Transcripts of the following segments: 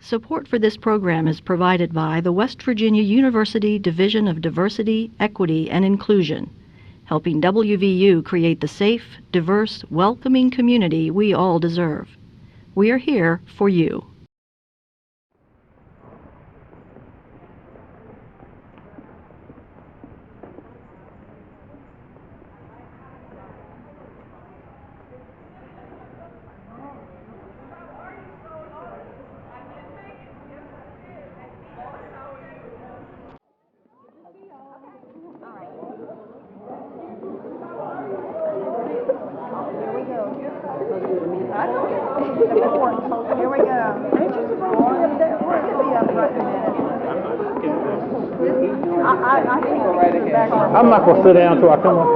Support for this program is provided by the West Virginia University Division of Diversity, Equity, and Inclusion, helping WVU create the safe, diverse, welcoming community we all deserve. We are here for you. Here we go. Ain't you supposed to be up there? We're going to be up right in a minute. I think go right ahead. I'm not going to sit down until I come up.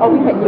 Oh, we can.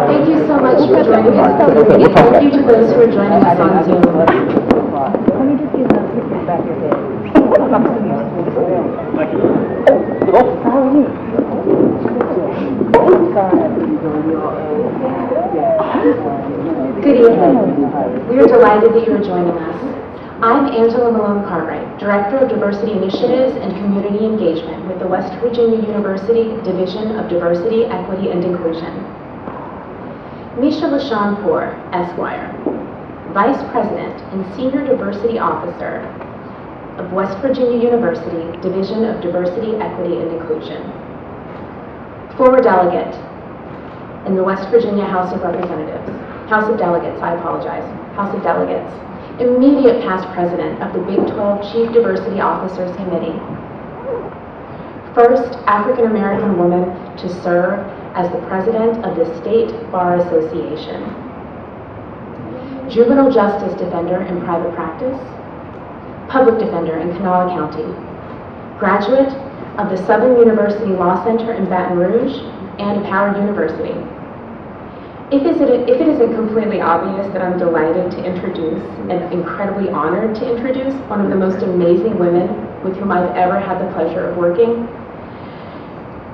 Thank you so much for joining us. Thank you to those who are joining us on Zoom. Let me just get another picture back of your head. Thank you. How are you? Good evening. We are delighted that you are joining us. I'm Angela Malone Cartwright, Director of Diversity Initiatives and Community Engagement with the West Virginia University Division of Diversity, Equity, and Inclusion. Misha Lashawnpour, Esquire, Vice President and Senior Diversity Officer of West Virginia University Division of Diversity, Equity, and Inclusion. Former Delegate in the West Virginia House of Representatives, House of Delegates, I apologize, House of Delegates. Immediate past president of the Big 12 Chief Diversity Officers Committee. First African American woman to serve as the president of the State Bar Association. Juvenile justice defender in private practice. Public defender in Kanawha County. Graduate of the Southern University Law Center in Baton Rouge and Howard University. If it isn't completely obvious that I'm delighted to introduce and incredibly honored to introduce one of the most amazing women with whom I've ever had the pleasure of working,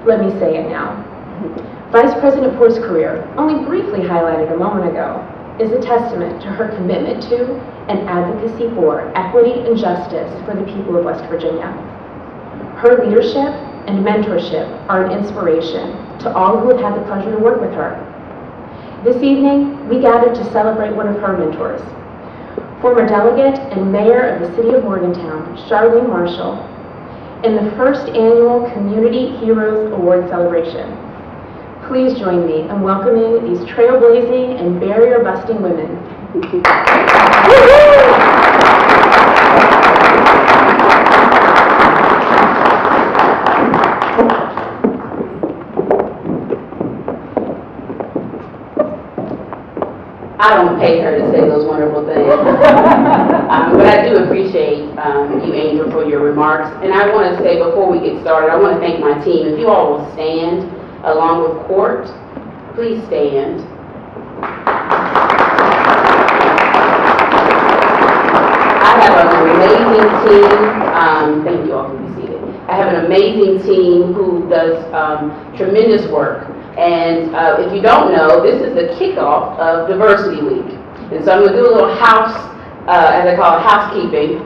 let me say it now. Vice President Poor's career, only briefly highlighted a moment ago, is a testament to her commitment to and advocacy for equity and justice for the people of West Virginia. Her leadership and mentorship are an inspiration to all who have had the pleasure to work with her. This evening, we gathered to celebrate one of her mentors, former delegate and mayor of the city of Morgantown, Charlene Marshall, in the first annual Community Heroes Award celebration. Please join me in welcoming these trailblazing and barrier-busting women. I don't pay her to say those wonderful things, but I do appreciate you, Angel, for your remarks. And I want to say before we get started, I want to thank my team. If you all will stand along with Court, please stand. I have an amazing team. Thank you all for being seated. I have an amazing team who does tremendous work. And if you don't know, this is the kickoff of Diversity Week. And so I'm going to do a little house, as I call it, housekeeping.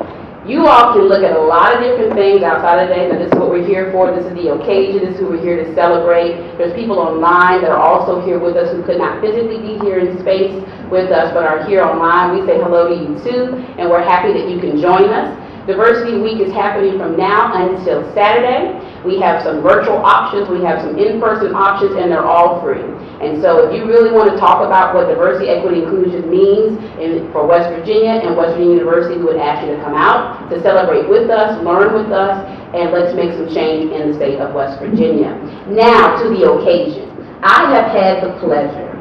You all can look at a lot of different things outside of the day, but this is what we're here for. This is the occasion. This is who we're here to celebrate. There's people online that are also here with us who could not physically be here in space with us, but are here online. We say hello to you too, and we're happy that you can join us. Diversity Week is happening from now until Saturday. We have some virtual options, we have some in-person options, and they're all free. And so if you really want to talk about what diversity, equity, inclusion means for West Virginia and West Virginia University, we would ask you to come out to celebrate with us, learn with us, and let's make some change in the state of West Virginia. Now to the occasion. I have had the pleasure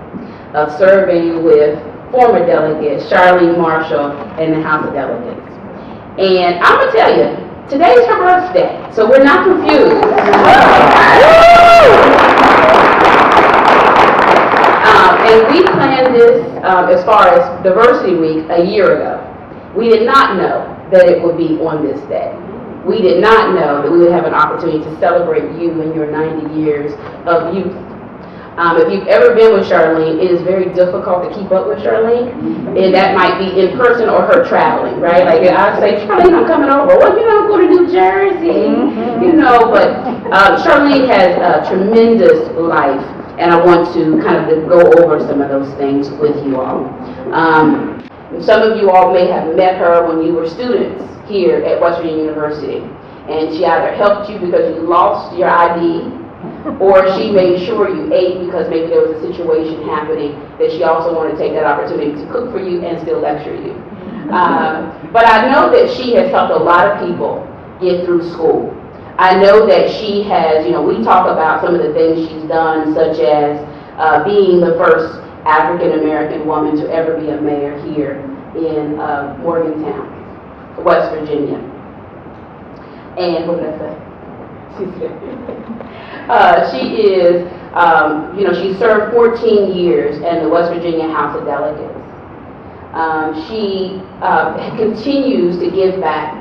of serving with former delegate Charlene Marshall in the House of Delegates. And I'm going to tell you, today's her birthday, so we're not confused. And we planned this as far as Diversity Week a year ago. We did not know that it would be on this day. We did not know that we would have an opportunity to celebrate you in your 90 years of youth. If you've ever been with Charlene, it is very difficult to keep up with Charlene, and that might be in person or her traveling, right? Like I say, Charlene, I'm coming over. Well, I'm going to New Jersey, but Charlene has a tremendous life, and I want to kind of go over some of those things with you all. Some of you all may have met her when you were students here at West Virginia University, and she either helped you because you lost your ID, or she made sure you ate because maybe there was a situation happening that she also wanted to take that opportunity to cook for you and still lecture you. But I know that she has helped a lot of people get through school. I know that she has, we talk about some of the things she's done, such as being the first African American woman to ever be a mayor here in Morgantown, West Virginia. And what did I say? She is, she served 14 years in the West Virginia House of Delegates. She continues to give back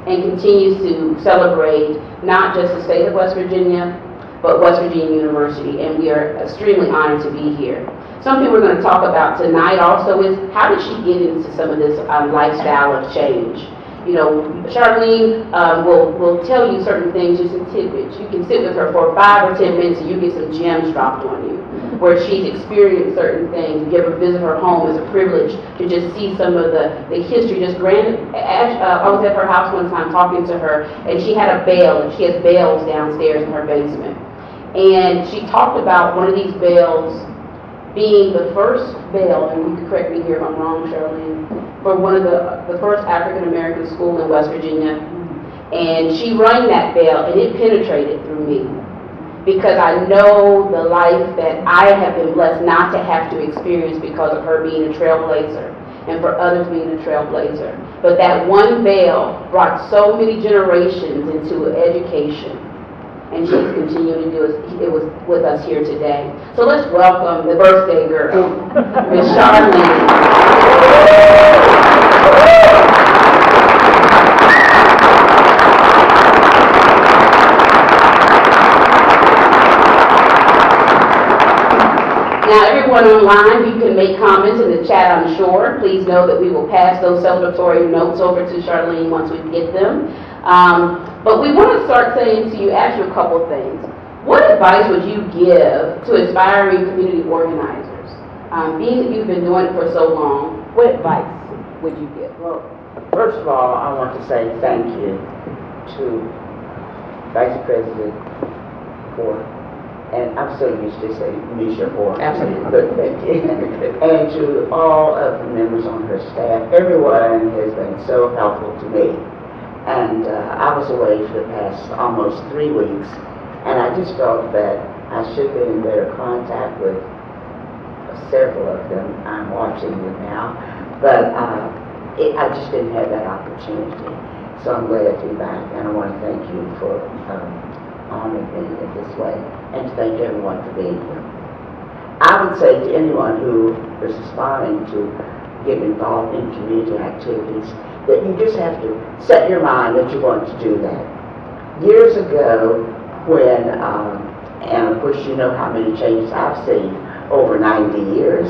and continues to celebrate not just the state of West Virginia, but West Virginia University, and we are extremely honored to be here. Something we're going to talk about tonight also is how did she get into some of this lifestyle of change? Charlene will tell you certain things, just in tidbits. You can sit with her for 5 or 10 minutes and you get some gems dropped on you, where she's experienced certain things. If you ever visit her home, it's a privilege to just see some of the history. Just I was at her house one time talking to her, and she had a bell, and she has bells downstairs in her basement. And she talked about one of these bells being the first bell, and you can correct me here if I'm wrong, Charlene, for one of the first African-American school in West Virginia. And she rang that bell, and it penetrated through me, because I know the life that I have been blessed not to have to experience because of her being a trailblazer, and for others being a trailblazer. But that one bell brought so many generations into education, and she's continuing to do it with us here today. So let's welcome the birthday girl, Miss Charlene. Now, everyone online, you can make comments in the chat, I'm sure. Please know that we will pass those celebratory notes over to Charlene once we get them. But we want to start saying to you, ask you a couple things. What advice would you give to aspiring community organizers? Being that you've been doing it for so long, what advice would you give? Well, first of all, I want to say thank you to Vice President Ford, and I'm so used to saying Misha Ford. Absolutely. But thank you. And to all of the members on her staff. Everyone has been so helpful to me. And I was away for the past almost 3 weeks, and I just felt that I should have been in better contact with several of them. I'm watching them now, but I just didn't have that opportunity. So I'm glad to be back, and I want to thank you for honoring me in this way, and to thank everyone for being here. I would say to anyone who is aspiring to get involved in community activities, that you just have to set your mind that you're going to do that. Years ago, when, and of course you know how many changes I've seen over 90 years,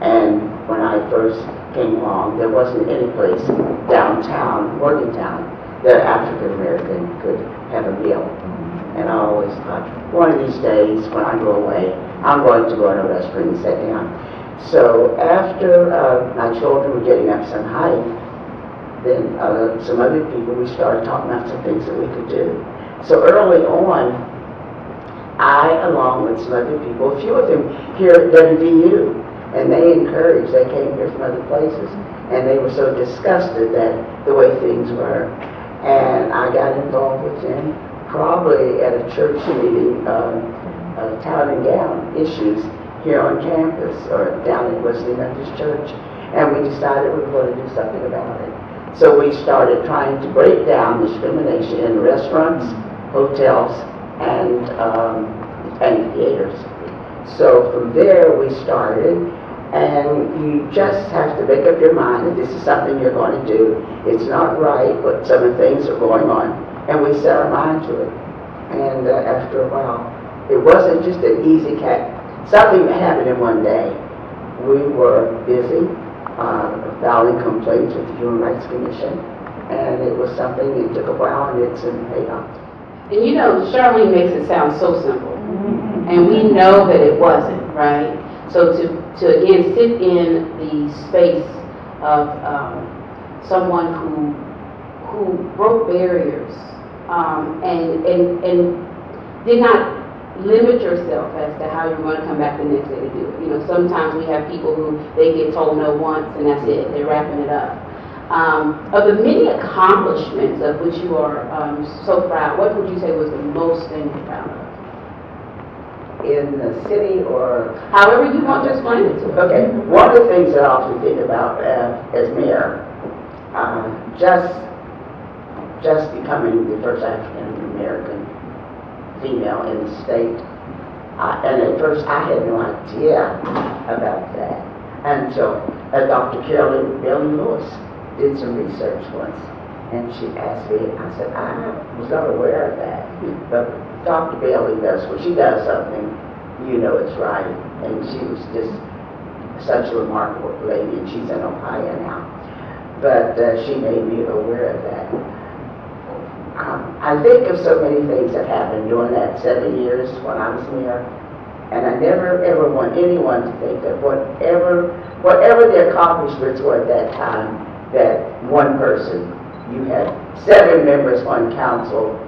and when I first came along, there wasn't any place downtown, Morgantown, that African American could have a meal. And I always thought, one of these days when I go away, I'm going to go in a restaurant and sit down. So after my children were getting up some height, then some other people, we started talking about some things that we could do. So early on, I, along with some other people, a few of them here at WVU, and they encouraged, they came here from other places, and they were so disgusted that the way things were. And I got involved with them probably at a church meeting, town and gown issues here on campus or down at Wesley Methodist Church. And we decided we were going to do something about it. So we started trying to break down discrimination in restaurants, hotels, and theaters. So from there we started, and you just have to make up your mind that this is something you're going to do. It's not right, but some of the things are going on, and we set our mind to it. And after a while, it wasn't just an easy something that happened in one day. We were busy filing complaints with the Human Rights Commission, and it was something that took a while, and it's paid off. And you know, Charlene makes it sound so simple, and we know that it wasn't, right? So to again sit in the space of someone who broke barriers and did not limit yourself as to how you're going to come back the next day to do it. You know, sometimes we have people who they get told no once and that's it, they're wrapping it up. Of the many accomplishments of which you are so proud, what would you say was the most thing you're proud of? In the city or... However you want to explain it to us. Okay, one of the things that I often think about as mayor, just becoming the first African-American female in the state. And at first I had no idea about that until Dr. Charlene Lewis did some research once, and she asked me, I said, I was not aware of that, but Dr. Bailey does, when she does something, you know it's right. And she was just such a remarkable lady, and she's in Ohio now. But she made me aware of that. I think of so many things that happened during that 7 years when I was mayor, and I never ever want anyone to think that whatever the accomplishments were at that time, that one person, you had 7 members on council,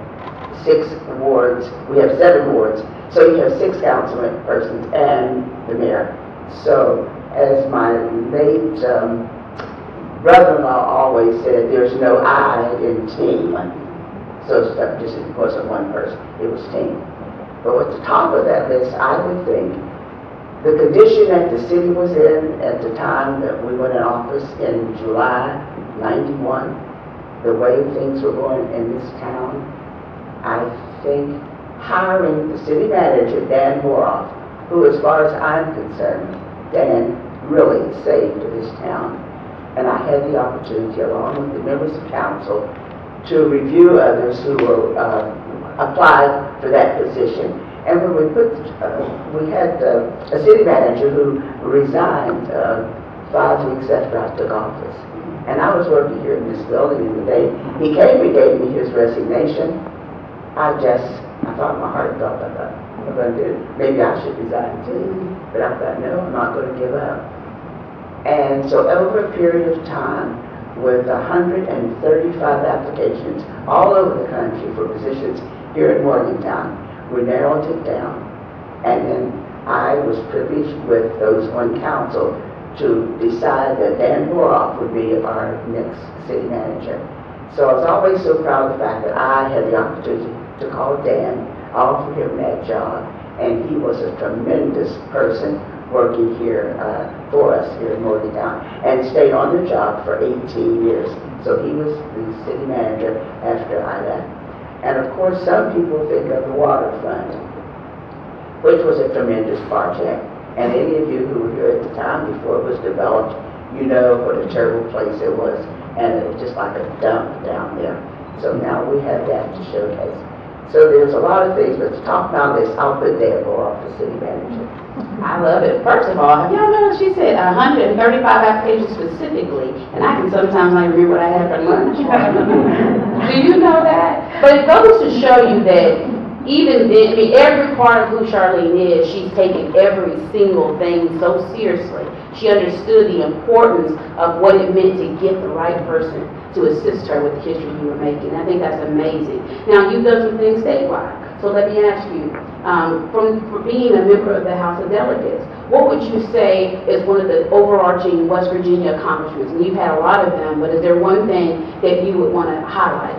6 wards, we have 7 wards, so you have 6 councilman persons and the mayor. So as my late brother-in-law always said, there's no I in team. So stuff just wasn't one person, it was team. But at the top of that list, I would think the condition that the city was in at the time that we went in office in July '91, the way things were going in this town, I think hiring the city manager, Dan Boroff, who as far as I'm concerned, Dan really saved this town. And I had the opportunity, along with the members of council, to review others who were applied for that position. And when we had a city manager who resigned 5 weeks after I took office. And I was working here in this building, and the day he came and gave me his resignation, I thought in my heart, I thought, what am I going to do? Maybe I should resign too. But I thought, no, I'm not going to give up. And so over a period of time, with 135 applications all over the country for positions here in Morgantown, we narrowed it down. And then I was privileged with those on council to decide that Dan Boroff would be our next city manager. So I was always so proud of the fact that I had the opportunity to call Dan, offer him that job, and he was a tremendous person working here for us here in Morgantown, and stayed on the job for 18 years. So he was the city manager after I left. And of course, some people think of the waterfront, which was a tremendous project. And any of you who were here at the time before it was developed, you know what a terrible place it was. And it was just like a dump down there. So now we have that to showcase. So there's a lot of things, but to talk about this, I'll put Dan Boroff as city manager. I love it. First of all, have y'all noticed she said 135 applications specifically, and I can sometimes not remember what I had for lunch. Do you know that? But it goes to show you that even then, I mean, every part of who Charlene is, she's taken every single thing so seriously. She understood the importance of what it meant to get the right person to assist her with the history you were making. I think that's amazing. Now, you've done some things statewide, so let me ask you, for being a member of the House of Delegates, what would you say is one of the overarching West Virginia accomplishments? And you've had a lot of them, but is there one thing that you would want to highlight?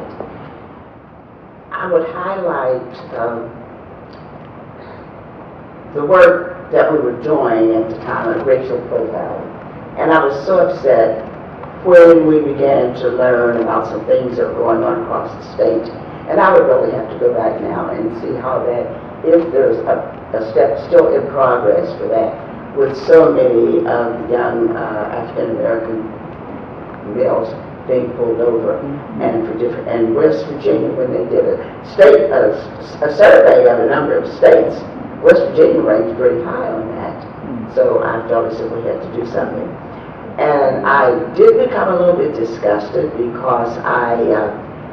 I would highlight the work that we were doing at the time of racial profiling. And I was so upset when we began to learn about some things that were going on across the state. And I would really have to go back now and see how that, if there's a step still in progress for that, with so many of the young African-American males being pulled over, and for different, and West Virginia, when they did a survey of a number of states, West Virginia ranked very high on that. So I felt as if we had to do something. And I did become a little bit disgusted because I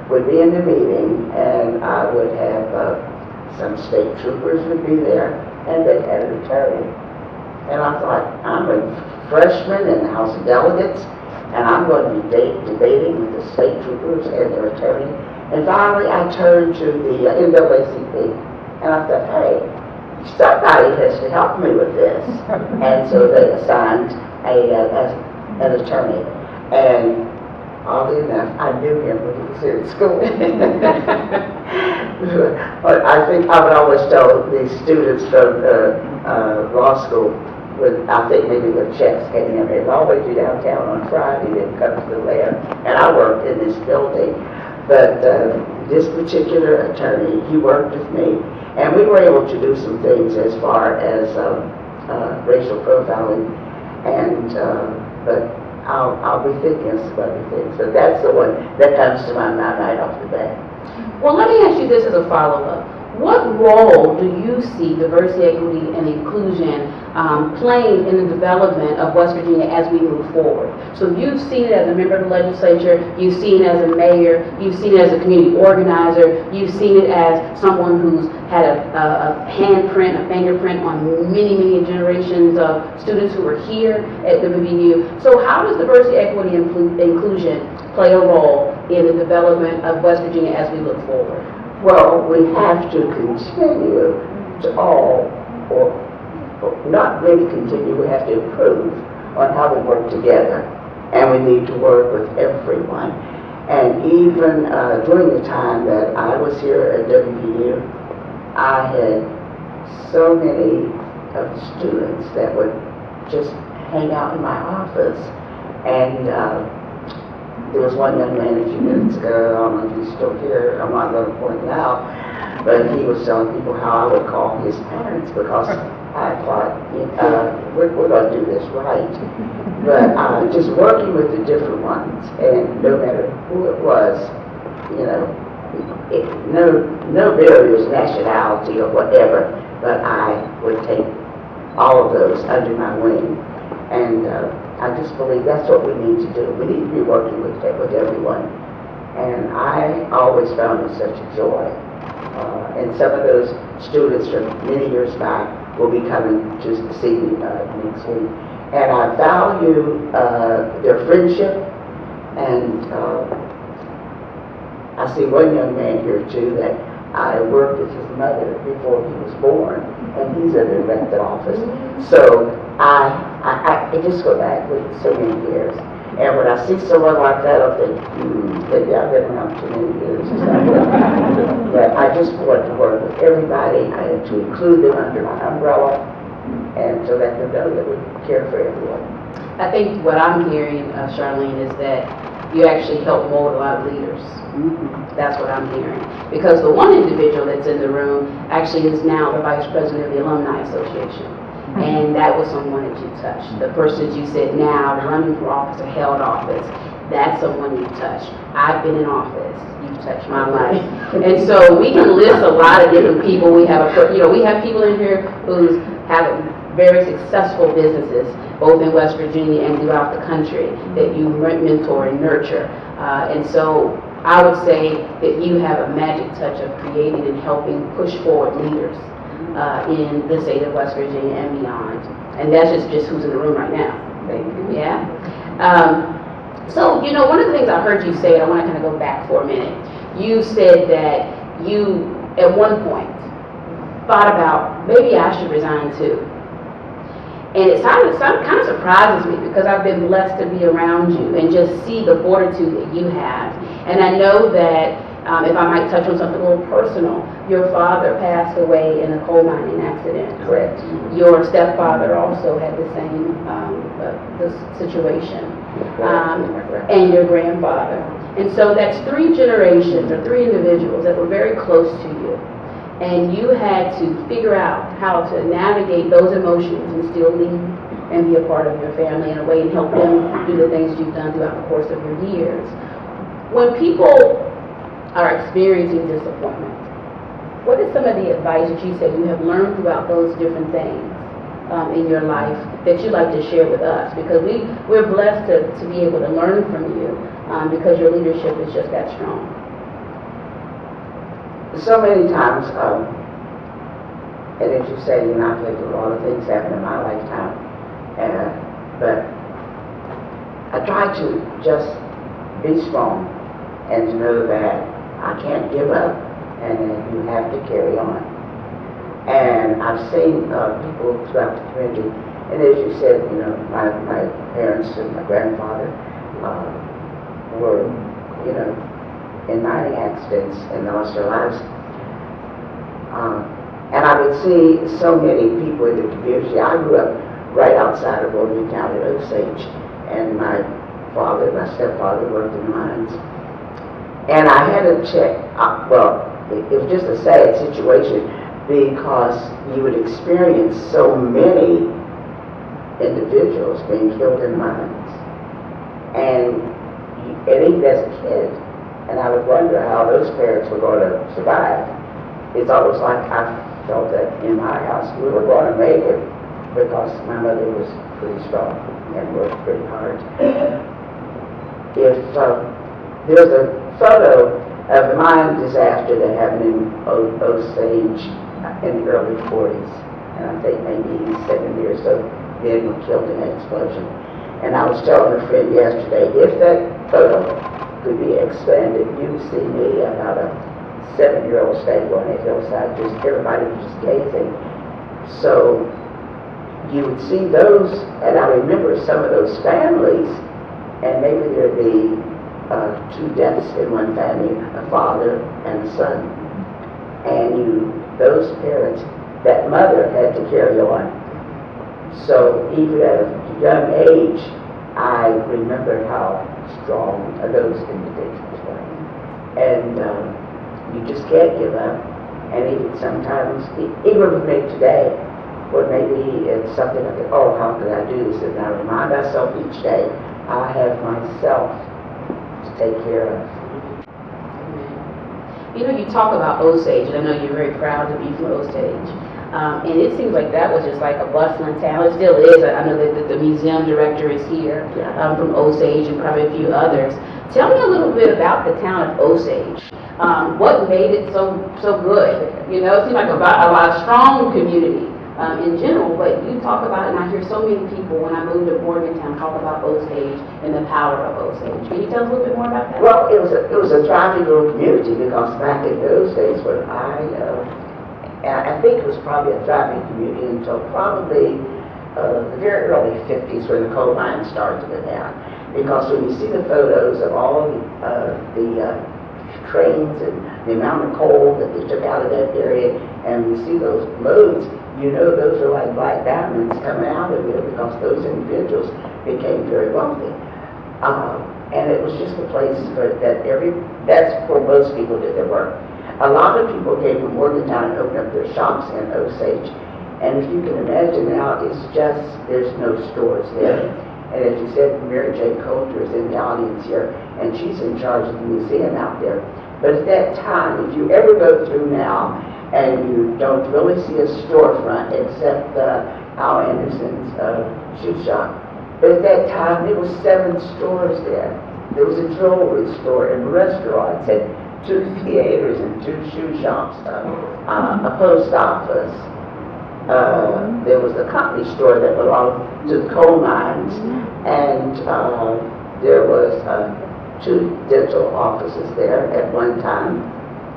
would be in the meeting and I would have some state troopers would be there and they had an attorney. And I thought, I'm a freshman in the House of Delegates and I'm going to be debating with the state troopers and their attorney. And finally I turned to the NAACP and I thought, hey, somebody has to help me with this. And so they assigned an attorney. And oddly enough, I knew him when he was here at school. But I think I would always tell the students from law school, I think maybe when checks came in, they'd always be downtown on Friday, they'd come to the lair. And I worked in this building. But this particular attorney, he worked with me. And we were able to do some things as far as racial profiling, and but I'll be thinking of some other things. But that's the one that comes to my mind right off the bat. Well, let me ask you this as a follow-up. What role do you see diversity, equity, and inclusion playing in the development of West Virginia as we move forward? So you've seen it as a member of the legislature, you've seen it as a mayor, you've seen it as a community organizer, you've seen it as someone who's had a handprint, a fingerprint on many, many generations of students who are here at WVU. So how does diversity, equity, and inclusion play a role in the development of West Virginia as we look forward? Well, we have to continue to or not really continue, we have to improve on how we work together. And we need to work with everyone. And even during the time that I was here at WVU, I had so many of the students that would just hang out in my office. And there was one young man a few minutes ago, I don't know if he's still here, I'm not going to point him out, but he was telling people how I would call his parents because I thought, we're going to do this right. But just working with the different ones, and no matter who it was, no barriers, nationality or whatever, but I would take all of those under my wing. And I just believe that's what we need to do. We need to be working with everyone. And I always found it such a joy. And some of those students from many years back will be coming to see me next week. And I value their friendship. And I see one young man here too that I worked with his mother before he was born, and he's in an elected office. So I just go back with so many years. And when I see someone like that, I think, maybe I've been around too many years. But I just want to work with everybody and to include them under my umbrella and to let them know that we care for everyone. I think what I'm hearing, Charlene, is that you actually help mold a lot of leaders. That's what I'm hearing. Because the one individual that's in the room actually is now the vice president of the Alumni Association. And that was someone that you touched. The person that you said now running for office or held office, that's someone you touched. I've been in office. You've touched my life. And so we can list a lot of different people. We have we have people in here who have very successful businesses, both in West Virginia and throughout the country, that you mentor and nurture. And so I would say that you have a magic touch of creating and helping push forward leaders in the state of West Virginia and beyond. And that's just who's in the room right now. Thank you. Yeah. So, you know, one of the things I heard you say, and I want to kind of go back for a minute. You said that you, at one point, thought about, maybe I should resign too. And it kind of surprises me because I've been blessed to be around you and just see the fortitude that you have. And I know that, if I might touch on something a little personal, your father passed away in a coal mining accident. Correct. Your stepfather also had the same this situation, and your grandfather. And so that's 3 generations or 3 individuals that were very close to you. And you had to figure out how to navigate those emotions and still lead and be a part of your family in a way and help them do the things you've done throughout the course of your years. When people are experiencing disappointment, what is some of the advice that you say you have learned throughout those different things in your life that you'd like to share with us? Because we're blessed to be able to learn from you because your leadership is just that strong. So many times, and as you say, I've had a lot of things happen in my lifetime, but I try to just be strong and to know that I can't give up and that you have to carry on. And I've seen people throughout the community, and as you said, my parents and my grandfather were, in mining accidents and lost their lives. And I would see so many people in the community. I grew up right outside of Morgantown in Osage, and my stepfather worked in the mines. And I had to check, it was just a sad situation because you would experience so many individuals being killed in mines. And even as a kid, and I would wonder how those parents were going to survive. It's almost like I felt that in my house we were going to make it because my mother was pretty strong and worked pretty hard. If there's a photo of the mine disaster that happened in Osage in the early 40s, and I think maybe 7 years so men were killed in that explosion. And I was telling a friend yesterday, if that photo could be expanded, you would see me about a 7-year-old standing on that hillside, just everybody was just gazing. So you would see those, and I remember some of those families, and maybe there'd be 2 deaths in one family, a father and a son. And those parents, that mother had to carry on. So even at a young age, I remember how strong those individuals were. And you just can't give up. And even sometimes, even with me today, where maybe it's something I think, oh, how could I do this? And I remind myself each day, I have myself to take care of. You talk about Osage, and I know you're very proud to be from Osage. And it seems like that was just like a bustling town. It still is. I know that the museum director is here from Osage and probably a few others. Tell me a little bit about the town of Osage. What made it so good? It seems like a lot of strong community in general, but you talk about it, and I hear so many people when I moved to Morgantown talk about Osage and the power of Osage. Can you tell us a little bit more about that? Well, it was a thriving little community because back in those days when I think it was probably a thriving community until probably the very early 50s when the coal mines started to go down. Because when you see the photos of all the trains and the amount of coal that they took out of that area, and you see those loads, those are like black diamonds coming out of there because those individuals became very wealthy. And it was just a place that's where most people did their work. A lot of people came from Morgantown and opened up their shops in Osage. And if you can imagine now, there's no stores there. And as you said, Mary Jane Coulter is in the audience here, and she's in charge of the museum out there. But at that time, if you ever go through now, and you don't really see a storefront except Al Anderson's shoe shop, But at that time, there was 7 stores there. There was a jewelry store and restaurants and 2 theaters and 2 shoe shops, a post office. There was a company store that belonged to the coal mines, and there was 2 dental offices there at one time,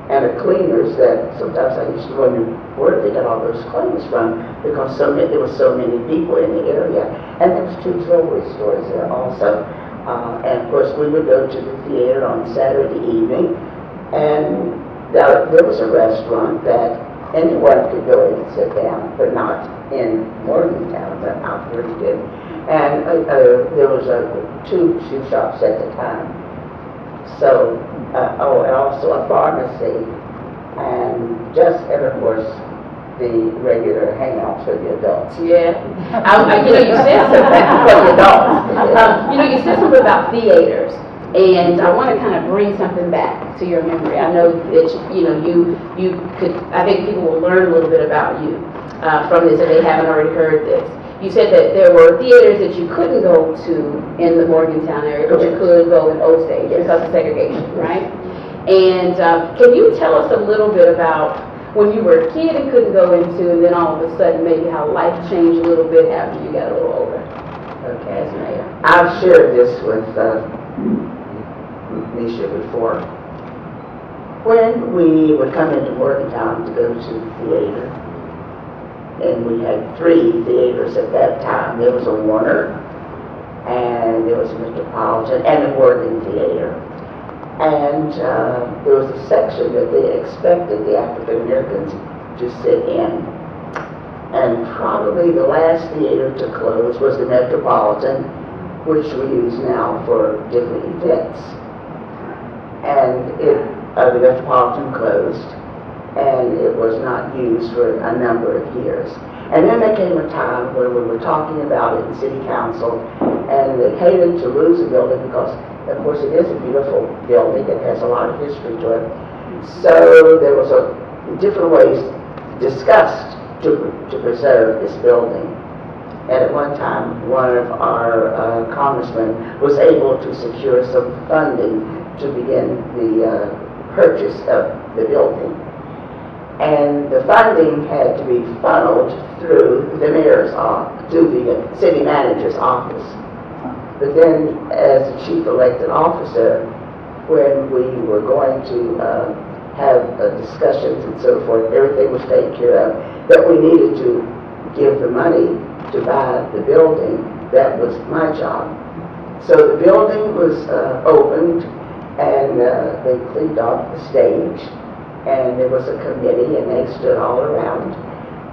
and a cleaners that sometimes I used to wonder where did they get all those clothes from, because there were so many people in the area. And there was 2 jewelry stores there also. And of course we would go to the theater on Saturday evening, and there was a restaurant that anyone could go in and sit down, but not in Morgantown, but out where it did. And there was 2 shoe shops at the time. So, and also a pharmacy, and of course, the regular hangouts for the adults. Yeah. You said something for the adults. You said something about theaters, and I want to kind of bring something back to your memory. I know that you could. I think people will learn a little bit about you from this if they haven't already heard this. You said that there were theaters that you couldn't go to in the Morgantown area, but you could go in Osage because of segregation, right? And can you tell us a little bit about when you were a kid and couldn't go into, and then all of a sudden maybe how life changed a little bit after you got a little older? Okay, as mayor. I've shared this with Misha before. When we would come into Morgantown to go to the theater, and we had 3 theaters at that time. There was a Warner, and there was a Metropolitan, and a Morgan Theater. And there was a section that they expected the African Americans to sit in. And probably the last theater to close was the Metropolitan, which we use now for different events. And the Metropolitan closed, and it was not used for a number of years. And then there came a time when we were talking about it in City Council, and they hated to lose a building because, of course, it is a beautiful building. It has a lot of history to it. So there was different ways discussed to preserve this building. And at one time, one of our congressmen was able to secure some funding to begin the purchase of the building. And the funding had to be funneled through the mayor's office, to the city manager's office. But then, as the chief elected officer, when we were going to have discussions and so forth, everything was taken care of, that we needed to give the money to buy the building. That was my job. So the building was opened, and they cleaned off the stage, and there was a committee, and they stood all around.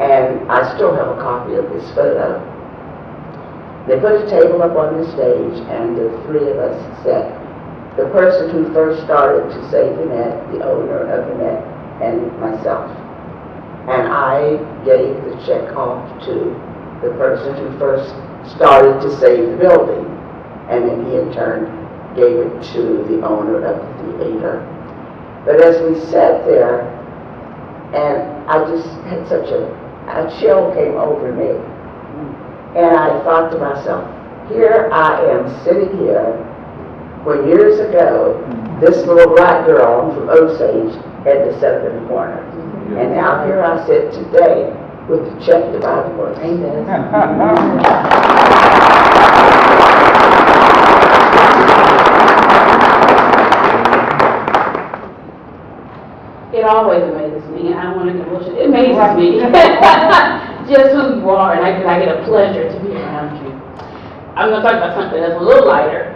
And I still have a copy of this photo. They put a table up on the stage, and the 3 of us sat. The person who first started to save the net, the owner of the net, and myself. And I gave the check off to the person who first started to save the building. And then he in turn gave it to the owner of the theater. But as we sat there, and I just had such a chill came over me. And I thought to myself, here I am sitting here when years ago, this little black girl from Osage had to sit in the corner. And now here I sit today with the check to buy the books. Amen. It always amazes me, and I don't want to bullshit. It amazes me just who you are, and I get a pleasure to be around you. I'm going to talk about something that's a little lighter,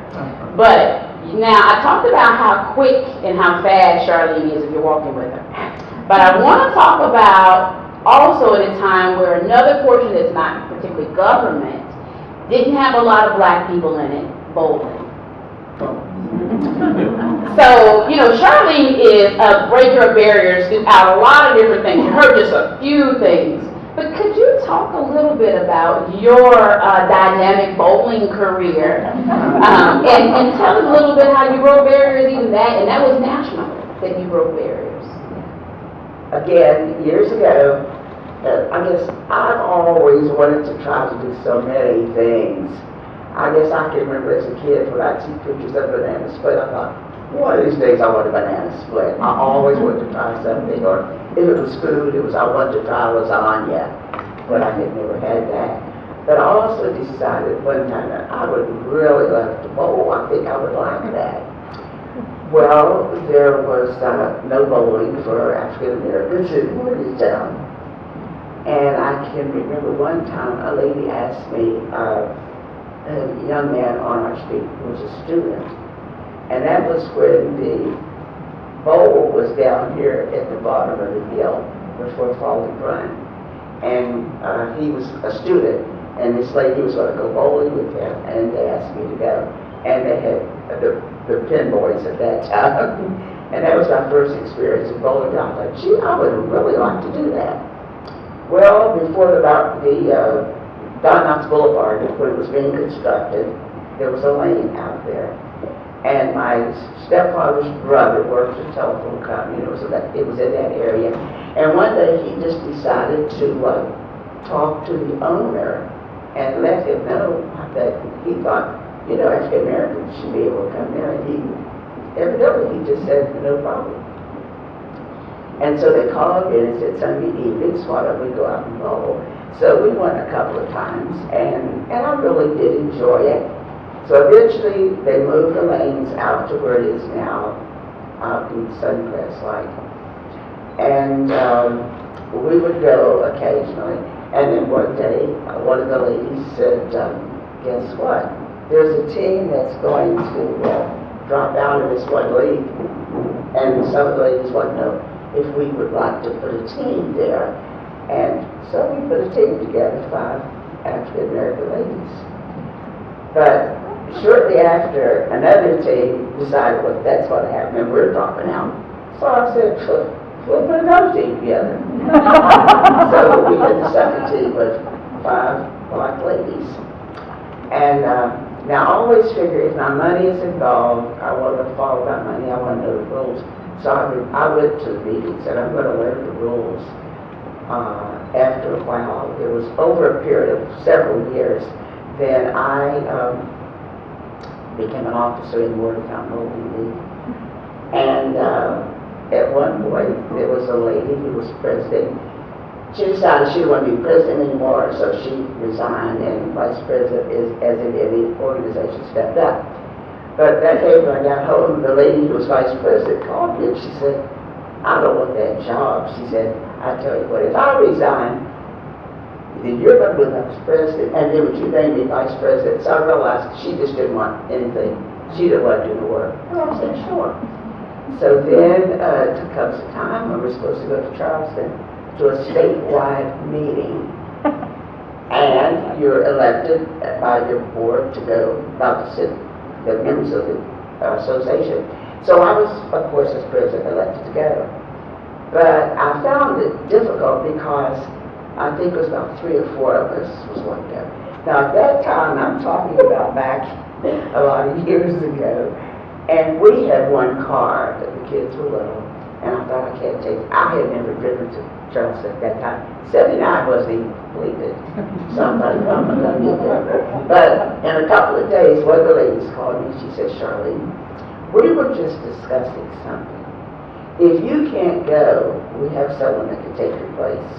but now I talked about how quick and how fast Charlene is if you're walking with her. But I want to talk about also at a time where another portion that's not particularly government didn't have a lot of black people in it, bowling. So, Charlene is a breaker of barriers throughout a lot of different things. You heard just a few things. But could you talk a little bit about your dynamic bowling career and tell us a little bit how you broke barriers, even that, and that was national, that you broke barriers. Again, years ago, I guess I've always wanted to try to do so many things. I guess I can remember as a kid when I'd see pictures of banana split, I thought, one of these days I want a banana split. I always wanted to try something, or if it was food, I wanted to try lasagna, but I had never had that. But I also decided one time that I would really love to bowl. I think I would like that. Well, there was no bowling for African Americans in Morgantown. And I can remember one time a lady asked me, a young man on our street who was a student, and that was when the bowl was down here at the bottom of the hill before Falling Run. And he was a student, and this lady was going to go bowling with him, and they asked me to go. And they had the pin boys at that time. And that was my first experience in bowling. I thought, gee, I would really like to do that. Well, before the Don Knotts Boulevard, when it was being constructed, there was a lane out there. And my stepfather's brother worked at a telephone company. It was in that area. And one day he just decided to talk to the owner and let him know that he thought, African Americans should be able to come there. And evidently he just said, no problem. And so they called me and said, Sunday evenings, why don't we go out and bowl? So we went a couple of times, and I really did enjoy it. So eventually they moved the lanes out to where it is now, out in Suncrest Light. And we would go occasionally. And then one day, one of the ladies said, guess what? There's a team that's going to drop out of this one league. And some of the ladies want to know if we would like to put a team there. And so we put a team together, 5 African American ladies. But shortly after, another team decided, well, that's what happened, and we're dropping out. So I said, we'll put another team together. So we had the second team with 5 black ladies. And now I always figure if my money is involved, I want to follow my money, I want to know the rules. So I went to the meetings and I'm going to learn the rules. After a while, it was over a period of several years, then I became an officer in Morgantown League. And at one point, there was a lady who was president. She decided she didn't want to be president anymore, so she resigned, and vice president, as in any organization, stepped up. But that day when I got home, the lady who was vice president called me and she said, I don't want that job. She said, I tell you what, if I resign, then you're going to be vice president, and then would you name me vice president? So I realized she just didn't want anything. She didn't want to do the work. And I said, sure. So then comes a time when we're supposed to go to Charleston to a statewide meeting. And you're elected by your board to go, by the members of the association. So I was, of course, as president, elected to go. But I found it difficult because I think it was about 3 or 4 of us was one there. Now at that time, I'm talking about back a lot of years ago, and we had one car that the kids were little, and I thought I can't take it. I had never driven to Charleston at that time. 79 wasn't even completed. So I thought, I'm not going to get there. But in a couple of days, one of the ladies called me. She said, Charlene, we were just discussing something. If you can't go, we have someone that can take your place.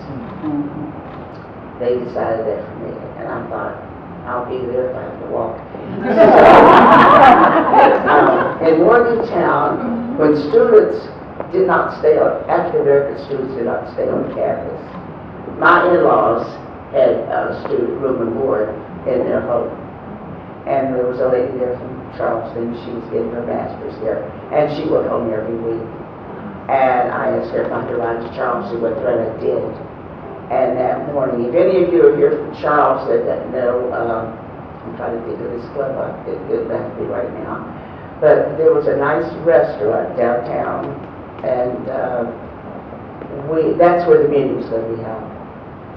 They decided that for me, and I thought, I'll be there if I have to walk. In Morgantown, when students did not stay on, African American students did not stay on campus, my in-laws had a student room and board in their home. And there was a lady there from Charleston. She was getting her master's there, and she went home every week. And I asked her if I could ride to Charleston with her, and I did. And that morning, if any of you are here from Charleston that know, I'm trying to think of this club, it left me right now. But there was a nice restaurant downtown, and that's where the meeting was going to be held.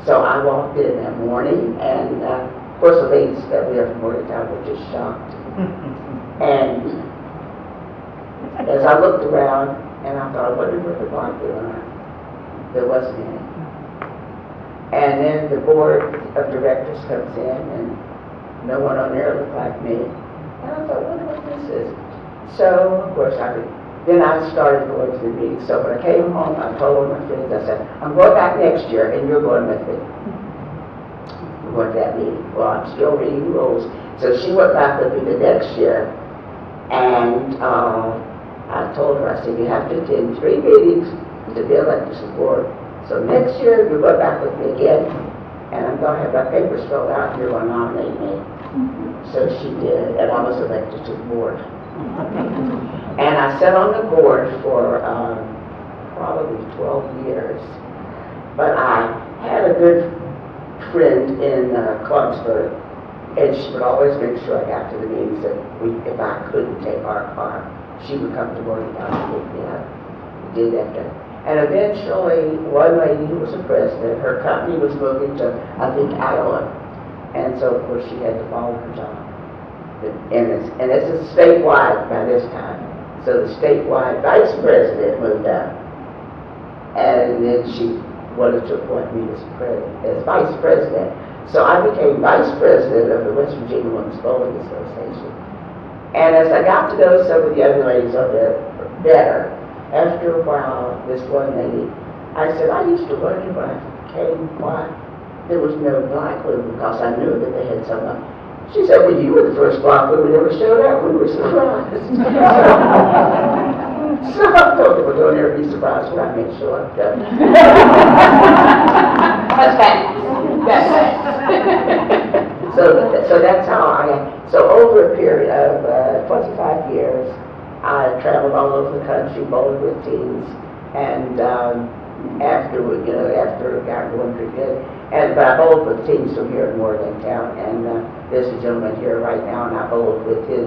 So I walked in that morning, and of course the ladies that we are from Morgantown were just shocked. And as I looked around, and I thought, what did the bar doing? There wasn't any. And then the board of directors comes in, and No one on there looked like me. And I thought, wonder what this is. So, of course, then I started going to the meetings. So when I came home, I told my friends, I said, I'm going back next year, and you're going with me. We're going to that meeting. Well, I'm still reading rules. So she went back with me the next year, and I told her, I said, you have to attend 3 meetings to be elected to the board. So next year, you're going back with me again, and I'm going to have my papers filled out, and you're going to nominate me. So she did, and I was elected to the board. And I sat on the board for probably 12 years. But I had a good friend in Clarksburg, and she would always make sure I got to the meetings that if I couldn't take our car, she would come to Morgantown and pick me up. We did that. And eventually, one lady who was the president, her company was moving to, I think, Iowa. And so, of course, she had to follow her job. And this is statewide by this time. So the statewide vice president moved up. And then she wanted to appoint me as vice president. So I became vice president of the West Virginia Women's Bowling Association. And as I got to know some of the other ladies over there better, after a while, this one lady, I said, I used to wonder when I came why there was no black women, because I knew that they had someone. She said, well, you were the first black woman that ever showed up. We were surprised. So I told them, well, don't ever be surprised when I make show up. That's fast. That's fast. So that's how so over a period of 25 years, I traveled all over the country, bowling with teams, and after it got going pretty good. But I bowled with teams from here in Morgantown, and there's a gentleman here right now, and I bowled with his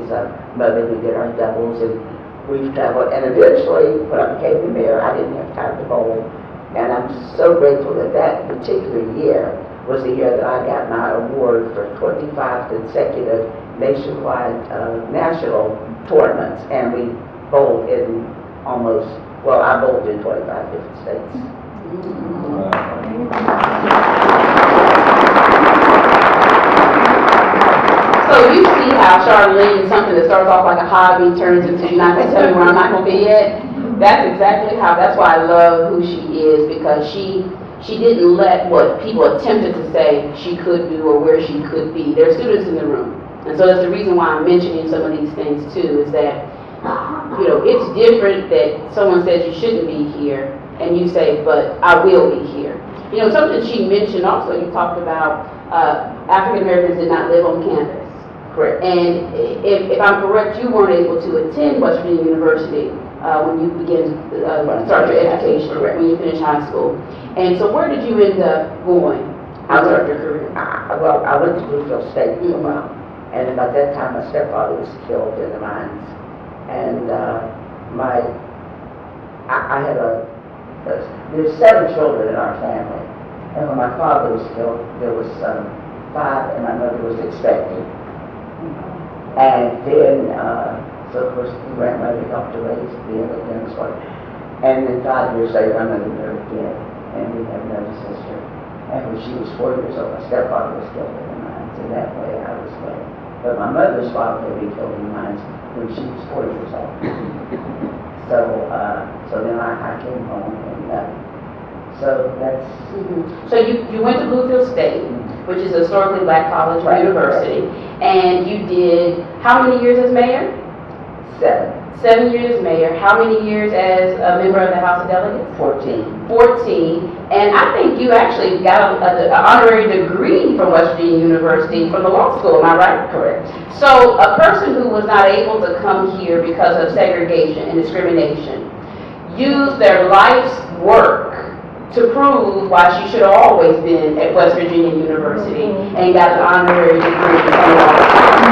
mother. We did our doubles, and we've traveled. And eventually, when I became the mayor, I didn't have time to bowl, and I'm so grateful that that particular year was the year that I got my award for 25 consecutive nationwide national tournaments, and we bowled in I bowled in 25 different states. So you see how Charlene, something that starts off like a hobby, turns into, you're not going to tell me where I'm not going to be at? That's why I love who she is, because she didn't let what people attempted to say she could do or where she could be. There are students in the room. And so that's the reason why I'm mentioning some of these things too, is that, it's different that someone says you shouldn't be here, and you say, but I will be here. Something she mentioned also, you talked about African Americans did not live on campus. Correct. And if I'm correct, you weren't able to attend West Virginia University when you began to start your education, correct, when you finished high school. And so where did you end up going after your career? I went to Bluefield State for a while, and about that time my stepfather was killed in the mines. And there's 7 children in our family. And when my father was killed, there was 5, and my mother was expecting. And then, so of course, the grandmother helped to raise the youngest one. And then 5 years later, my mother married again, and we have another sister. And when she was 4 years old, my stepfather was killed in the mines, and that way I was there. But my mother's father had been killed in the mines when she was 4 years old. So then I came home, and so that's... So you went to Bluefield State, which is a historically black college or university, and you did how many years as mayor? 7. 7 years as mayor. How many years as a member of the House of Delegates? 14. 14. And I think you actually got an honorary degree from West Virginia University from the law school, am I right? Correct. So a person who was not able to come here because of segregation and discrimination used their life's work to prove why she should have always been at West Virginia University and got an honorary degree from the law school.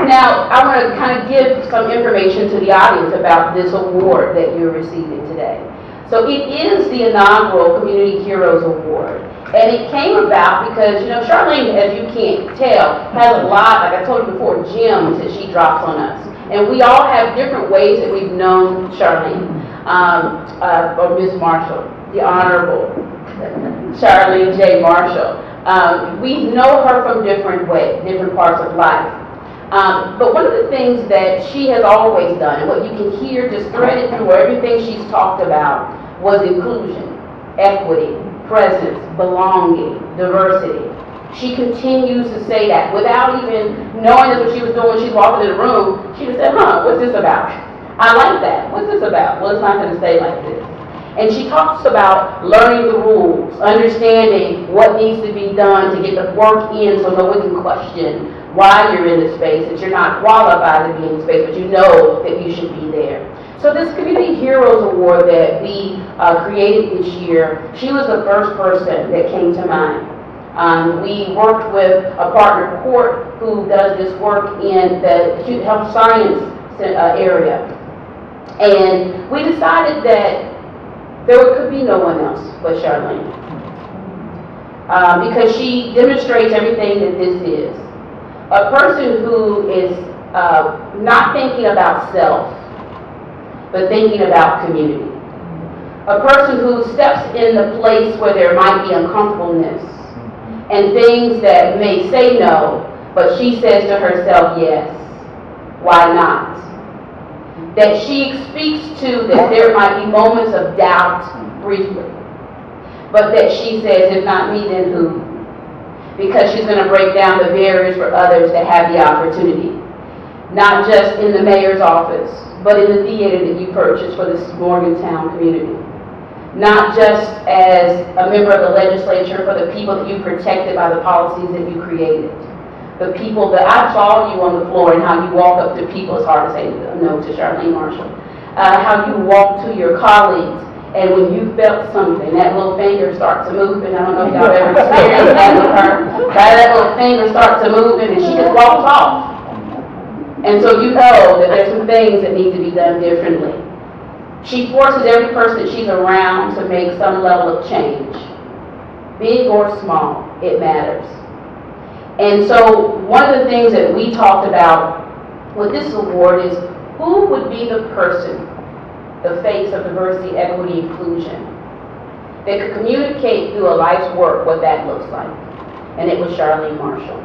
Now, I want to kind of give some information to the audience about this award that you're receiving today. So it is the inaugural Community Heroes Award. And it came about because, Charlene, as you can't tell, has a lot, like I told you before, gems that she drops on us. And we all have different ways that we've known Charlene, or Ms. Marshall, the Honorable Charlene J. Marshall. We know her from different parts of life. But one of the things that she has always done, and what you can hear just threaded through everything she's talked about, was inclusion, equity, presence, belonging, diversity. She continues to say that without even knowing that's what she was doing when she's walking in the room. She just said, what's this about? I like that. What's this about? Well, it's not going to stay like this. And she talks about learning the rules, understanding what needs to be done to get the work in so no one can question why you're in the space, that you're not qualified to be in the space, but you know that you should be there. So this Community Heroes Award that we created this year, she was the first person that came to mind. We worked with a partner, Court, who does this work in the health science area. And we decided that there could be no one else but Charlene. Because she demonstrates everything that this is. A person who is not thinking about self, but thinking about community. A person who steps in the place where there might be uncomfortableness and things that may say no, but she says to herself, yes, why not? That she speaks to that there might be moments of doubt briefly, but that she says, if not me, then who? Because she's going to break down the barriers for others to have the opportunity. Not just in the mayor's office, but in the theater that you purchased for this Morgantown community. Not just as a member of the legislature for the people that you protected by the policies that you created. The people that I saw you on the floor and how you walk up to people, it's hard to say no to Charlene Marshall. How you walk to your colleagues, and when you felt something, that little finger starts to move, and I don't know if y'all ever experienced that with her, but that little finger starts to move, and she just walks off. And so you know that there's some things that need to be done differently. She forces every person that she's around to make some level of change. Big or small, it matters. And so one of the things that we talked about with this award is who would be the person, the face of diversity, equity, inclusion, that could communicate through a life's work what that looks like. And it was Charlene Marshall.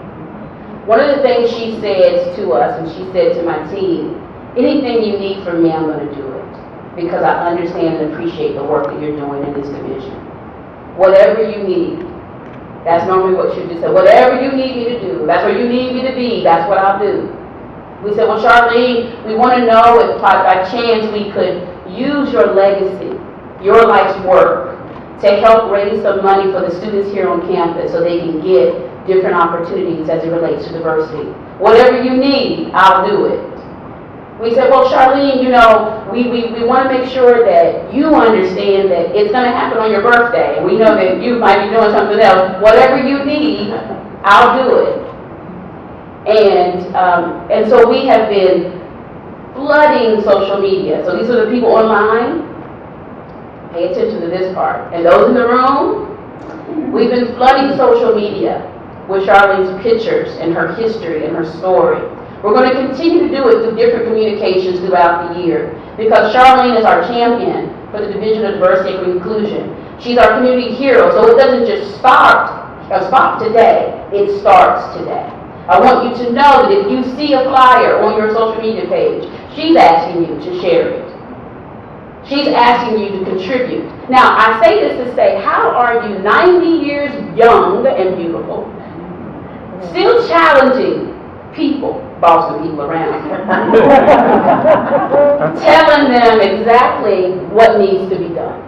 One of the things she says to us, and she said to my team, anything you need from me, I'm going to do it, because I understand and appreciate the work that you're doing in this division. Whatever you need. That's normally what she just said. Whatever you need me to do, that's where you need me to be, that's what I'll do. We said, well, Charlene, we want to know if by chance we could use your legacy, your life's work, to help raise some money for the students here on campus so they can get different opportunities as it relates to diversity. Whatever you need, I'll do it. We said, well, Charlene, you know, we want to make sure that you understand that it's going to happen on your birthday. We know that you might be doing something else. Whatever you need, I'll do it. And so we have been flooding social media. So these are the people online. Pay attention to this part. And those in the room, we've been flooding social media with Charlene's pictures and her history and her story. We're going to continue to do it through different communications throughout the year, because Charlene is our champion for the Division of Diversity and Inclusion. She's our community hero, so it doesn't just stop today, it starts today. I want you to know that if you see a flyer on your social media page, she's asking you to share it. She's asking you to contribute. Now, I say this to say, how are you 90 years young and beautiful, still challenging people, bossing people around, telling them exactly what needs to be done,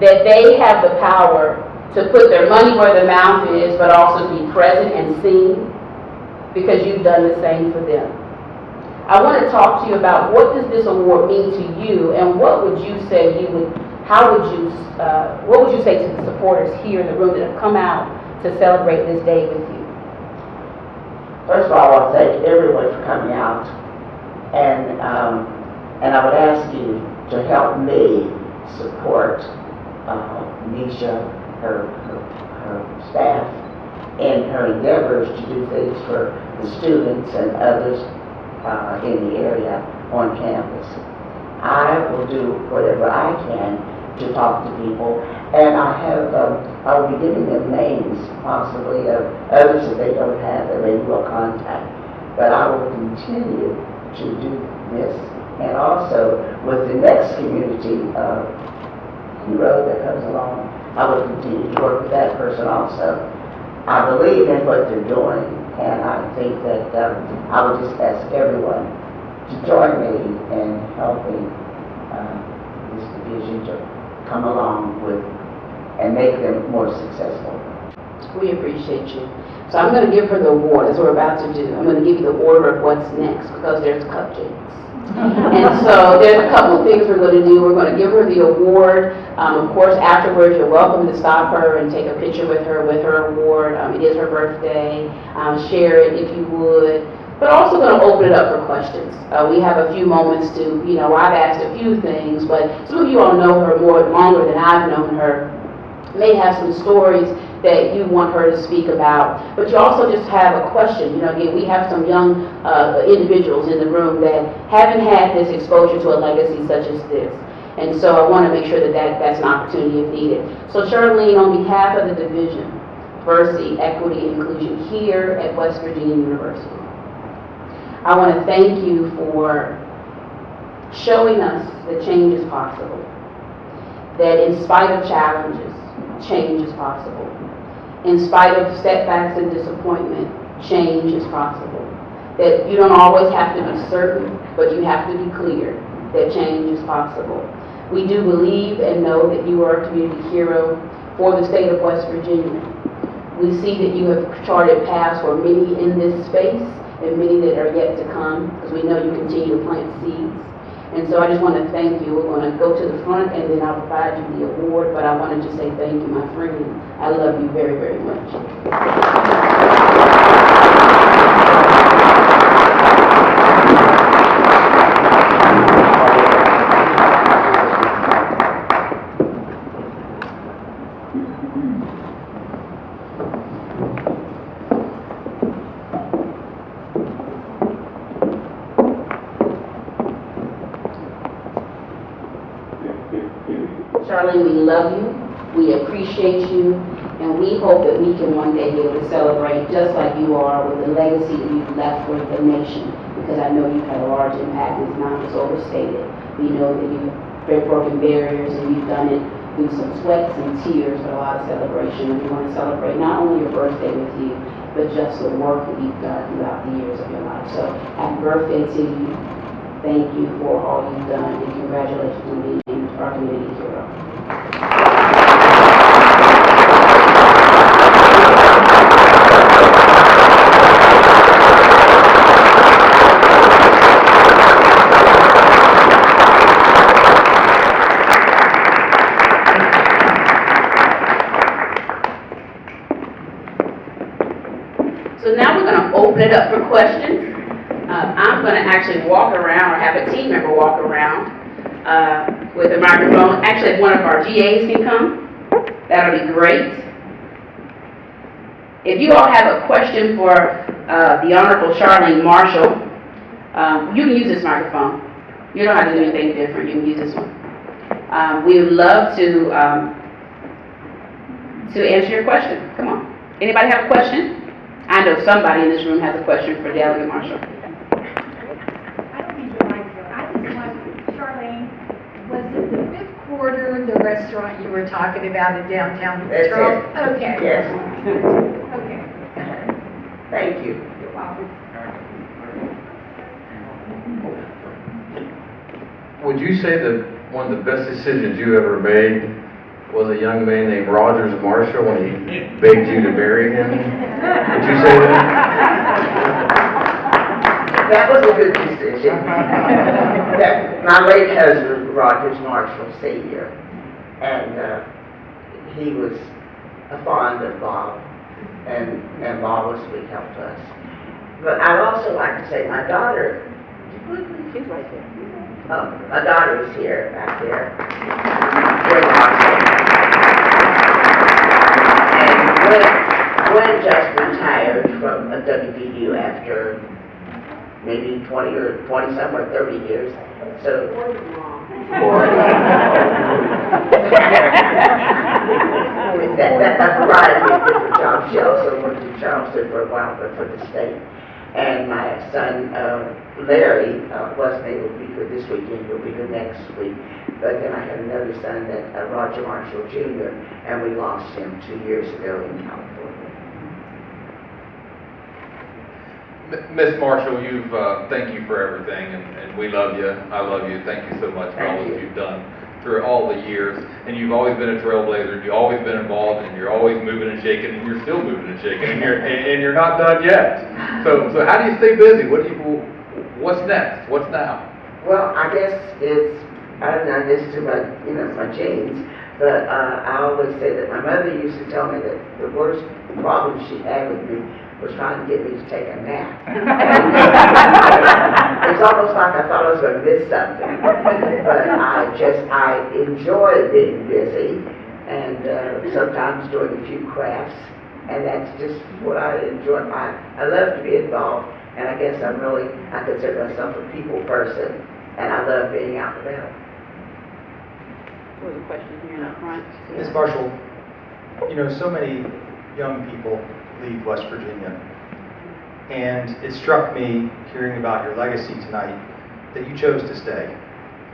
that they have the power to put their money where their mouth is, but also be present and seen, because you've done the same for them. I want to talk to you about what does this award mean to you, and what would you say what would you say to the supporters here in the room that have come out to celebrate this day with you? First of all, I want to thank everyone for coming out, and I would ask you to help me support Nisha, her staff, in her endeavors to do things for the students and others in the area on campus. I will do whatever I can to talk to people And I will be giving them names possibly of others that they don't have that they will contact. But I will continue to do this. And also with the next community hero that comes along, I will continue to work with that person also. I believe in what they're doing, and I think that I would just ask everyone to join me in helping this division to come along with and make them more successful. We appreciate you. So I'm going to give her the award, as we're about to do. I'm going to give you the order of what's next, because there's cupcakes. And so there's a couple of things we're going to do. We're going to give her the award. Of course, afterwards, you're welcome to stop her and take a picture with her award. It is her birthday. Share it if you would. But also going to open it up for questions. We have a few moments to, I've asked a few things, but some of you all know her longer than I've known her. May have some stories that you want her to speak about, but you also just have a question. Again, we have some young individuals in the room that haven't had this exposure to a legacy such as this. And so I want to make sure that that's an opportunity if needed. So Charlene, on behalf of the Division, Diversity, Equity, and Inclusion here at West Virginia University, I want to thank you for showing us that change is possible, that in spite of challenges, change is possible. In spite of setbacks and disappointment, change is possible. That you don't always have to be certain, but you have to be clear that change is possible. We do believe and know that you are a community hero for the state of West Virginia. We see that you have charted paths for many in this space and many that are yet to come, because we know you continue to plant seeds. And so I just want to thank you. We're going to go to the front and then I'll provide you the award, but I wanted to say thank you, my friend. I love you very, very much. Charlene, we love you, we appreciate you, and we hope that we can one day be able to celebrate just like you are with the legacy that you've left for the nation, because I know you've had a large impact and it's not just overstated. We know that you've broken barriers and you've done it through some sweats and tears, but a lot of celebration, and we want to celebrate not only your birthday with you, but just the work that you've done throughout the years of your life. So happy birthday to you. Thank you for all you've done, and congratulations on being named our community hero. So now we're going to open it up for questions. I'm going to actually walk around, or have a team member walk around with a microphone. Actually, if one of our GAs can come, that'll be great. If you all have a question for the Honorable Charlene Marshall, you can use this microphone. You don't have to do anything different. You can use this one. We would love to answer your question. Come on. Anybody have a question? I know somebody in this room has a question for Delegate Marshall. Was it the Fifth Quarter, the restaurant you were talking about in downtown That's Charles? it. Okay. Yes. Okay. Thank you. You're welcome. Would you say that one of the best decisions you ever made was a young man named Rogers Marshall when he begged you to marry him? Would you say that? That was a good decision. My late husband, Rogers Marshall Sr., and he was fond of Bob, and Bob was a big help to us. But I'd also like to say my daughter, she's right there. My daughter is here, back there. And Gwen just retired from WVU after maybe 20 or 20 some or 30 years. So. That's a variety of different jobs. She also worked in Charleston for a while, but for the state. And my son, Larry, wasn't able to be here this weekend. He'll be here next week. But then I had another son, that Roger Marshall Jr., and we lost him 2 years ago in California. Miss Marshall, thank you for everything, and we love you. I love you. Thank you so much for all that you've done through all the years. And you've always been a trailblazer. You've always been involved, and you're always moving and shaking, and you're still moving and shaking, and you're not done yet. So how do you stay busy? What's next? What's now? Well, I guess I don't know, this is my genes, but I always say that my mother used to tell me that the worst problem she had with me was trying to get me to take a nap. It's almost like I thought I was going to miss something. But I enjoy being busy and sometimes doing a few crafts, and that's just what I enjoy. I love to be involved, and I guess I consider myself a people person, and I love being out and about. There was a question here in the front. Ms. Marshall, so many young people leave West Virginia, and it struck me hearing about your legacy tonight that you chose to stay.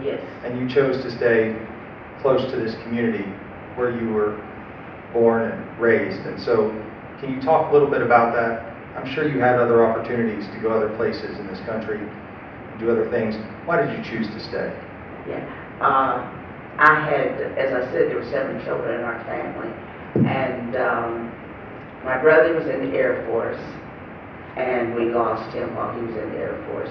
Yes. And you chose to stay close to this community where you were born and raised. And so, can you talk a little bit about that? I'm sure you had other opportunities to go other places in this country and do other things. Why did you choose to stay? Yeah. I had, as I said, there were 7 children in our family, and my brother was in the Air Force, and we lost him while he was in the Air Force.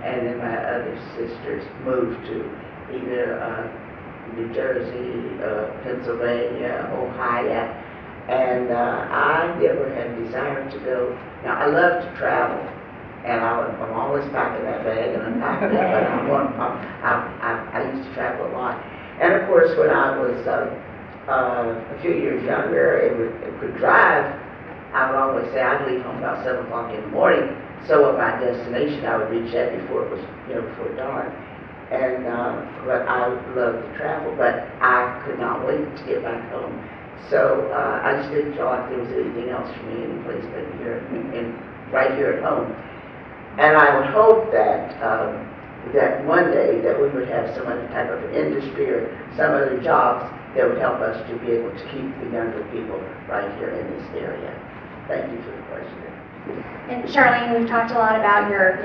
And then my other sisters moved to either New Jersey, Pennsylvania, Ohio, and I never had a desire to go. Now, I love to travel, and I'm always packing that bag and unpacking it, but I used to travel a lot. And of course, when I was a few years younger and could drive, I would always say I'd leave home about 7 o'clock in the morning, so at my destination I would reach that before it was, before dawn. And but I loved to travel, but I could not wait to get back home. So I just didn't feel like there was anything else for me any place but here, right here at home. And I would hope that that one day that we would have some other type of industry or some other jobs that would help us to be able to keep the younger people right here in this area. Thank you for the question. And Charlene, we've talked a lot about your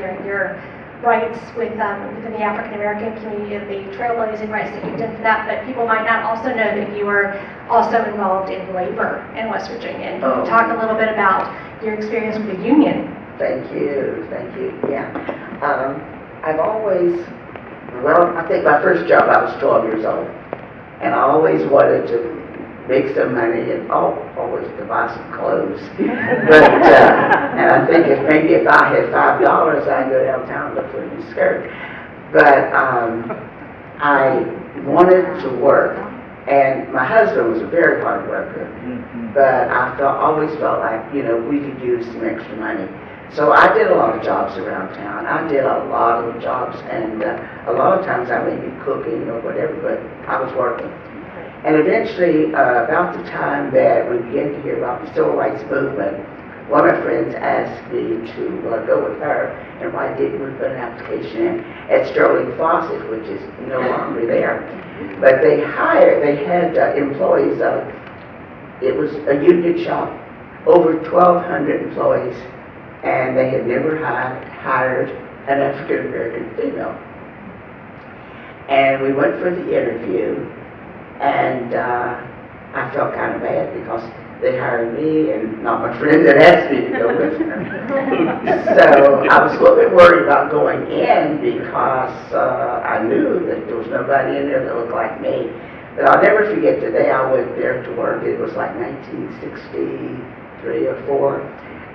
rights within the African American community, the trailblazing rights that you've done for that, but people might not also know that you were also involved in labor in West Virginia. And can you talk a little bit about your experience with the union? Thank you, yeah. I've always, I think my first job I was 12 years old, and I always wanted to make some money and always to buy some clothes. But and I think if I had $5, I'd go downtown and look for a new skirt. But I wanted to work, and my husband was a very hard worker. But I always felt like we could use some extra money. So I did a lot of jobs around town. I did a lot of jobs, and a lot of times I may be cooking or whatever, but I was working. And eventually, about the time that we began to hear about the civil rights movement, one of my friends asked me to go with her, and why didn't we put an application in at Sterling Faucet, which is no longer there. But they had employees, it was a union shop, over 1,200 employees, and they had never hired an African American female. And we went for the interview, and I felt kind of bad because they hired me and not my friend that asked me to go with them. So I was a little bit worried about going in because I knew that there was nobody in there that looked like me. But I'll never forget the day I went there to work. It was like 1963 or 4.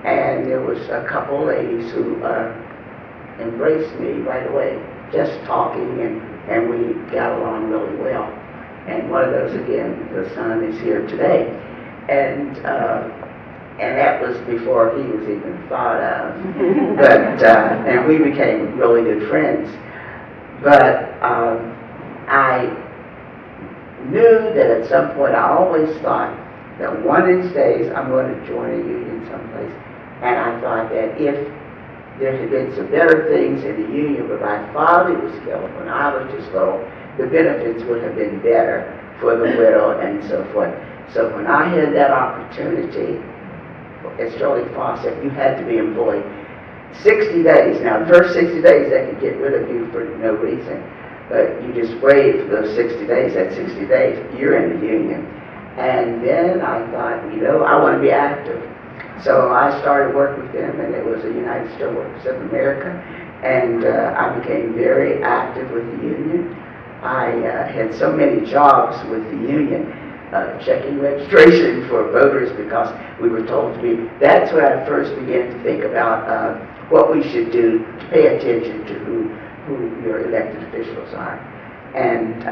And there was a couple ladies who embraced me right away, just talking, and we got along really well. And one of those, again, the son is here today. And and that was before he was even thought of. But, and we became really good friends. But I knew that at some point, I always thought that one of these days I'm going to join a union someplace. And I thought that if there had been some better things in the union, but my father was killed when I was just little, the benefits would have been better for the widow and so forth. So when I had that opportunity, as Charlie Fawcett, you had to be employed 60 days. Now, the first 60 days, they could get rid of you for no reason. But you just wait for those 60 days. That 60 days, you're in the union. And then I thought, you know, I want to be active. So I started work with them, and it was the United Steelworkers of America. And I became very active with the union. I had so many jobs with the union, checking registration for voters, because we were told to be. That's when I first began to think about what we should do to pay attention to who your elected officials are. And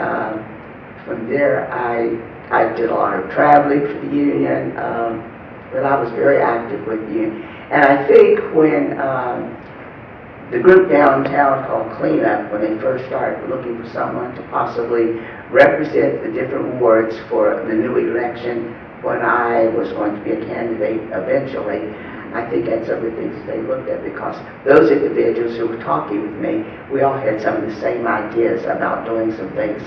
from there, I did a lot of traveling for the union, but I was very active with the union. And I think when the group downtown called Cleanup, when they first started looking for someone to possibly represent the different wards for the new election, when I was going to be a candidate eventually, I think that's some of the things they looked at, because those individuals who were talking with me, we all had some of the same ideas about doing some things.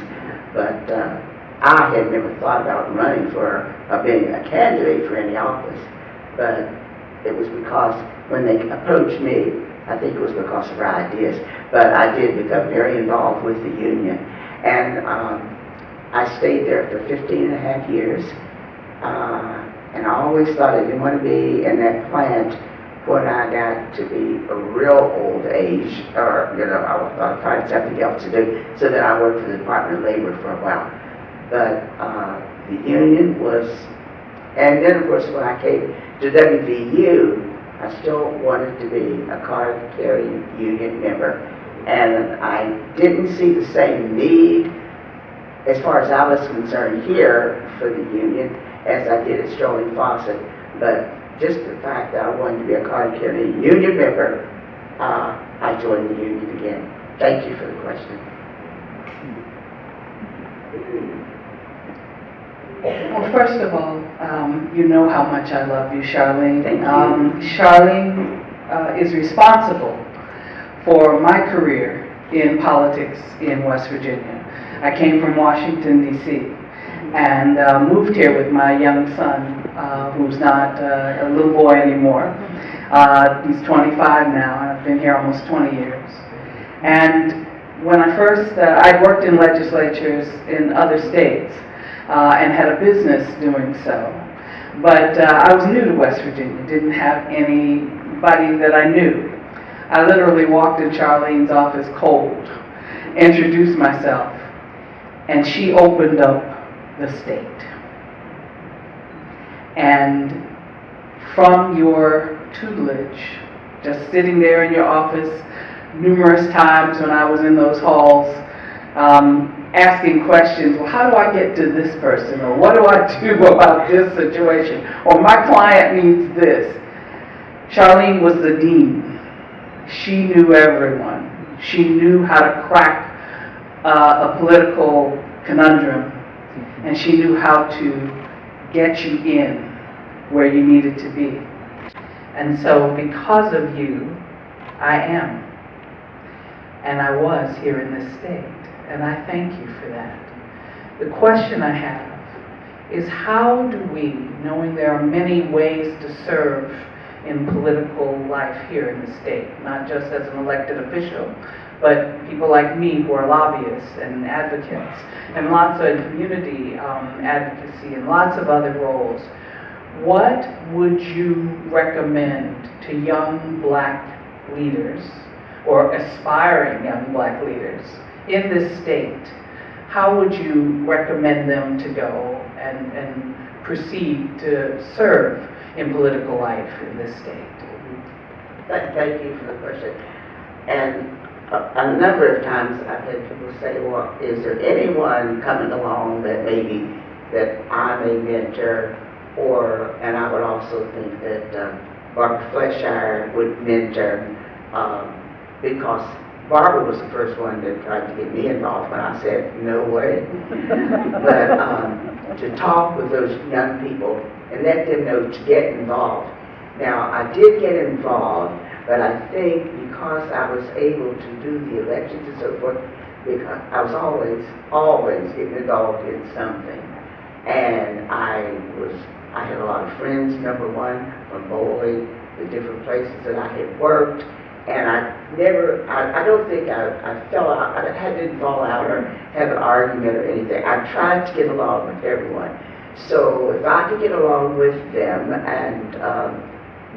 But I had never thought about running for, being a candidate for any office. But it was because when they approached me, I think it was because of our ideas. But I did become very involved with the union. And I stayed there for 15 and a half years. And I always thought I didn't want to be in that plant when I got to be a real old age, or, you know, I thought I'd find something else to do. So then I worked for the Department of Labor for a while. But the union was, and then of course when I came to WVU, I still wanted to be a card-carrying union member. And I didn't see the same need, as far as I was concerned, here for the union as I did at Charlene Fawcett. But just the fact that I wanted to be a card-carrying union member, I joined the union again. Thank you for the question. Well, first of all, you know how much I love you, Charlene. Thank you. Charlene is responsible for my career in politics in West Virginia. I came from Washington, D.C., and moved here with my young son, who's not a little boy anymore. He's 25 now, and I've been here almost 20 years. And when I first, I worked in legislatures in other states, and had a business doing so. But I was new to West Virginia, didn't have anybody that I knew. I literally walked in Charlene's office cold, introduced myself, and she opened up the state. And from your tutelage, just sitting there in your office numerous times when I was in those halls, asking questions, well, how do I get to this person? Or what do I do about this situation? Or my client needs this. Charlene was the dean. She knew everyone. She knew how to crack a political conundrum. And she knew how to get you in where you needed to be. And so because of you, I am. And I was here in this state. And I thank you for that. The question I have is, how do we, knowing there are many ways to serve in political life here in the state, not just as an elected official, but people like me who are lobbyists and advocates, and lots of community advocacy and lots of other roles, what would you recommend to young black leaders, or aspiring young black leaders, in this state? How would you recommend them to go and proceed to serve in political life in this state? Thank you for the question. And a number of times I've had people say, well, is there anyone coming along that maybe that I may mentor and I would also think that Barbara Fleshire would mentor, because Barbara was the first one that tried to get me involved when I said, no way. But to talk with those young people and let them know to get involved. Now, I did get involved, but I think because I was able to do the elections and so forth, because I was always getting involved in something. And I had a lot of friends, number one, from bowling, the different places that I had worked, and I don't think I fell out, I didn't fall out or have an argument or anything. I tried to get along with everyone. So if I could get along with them, and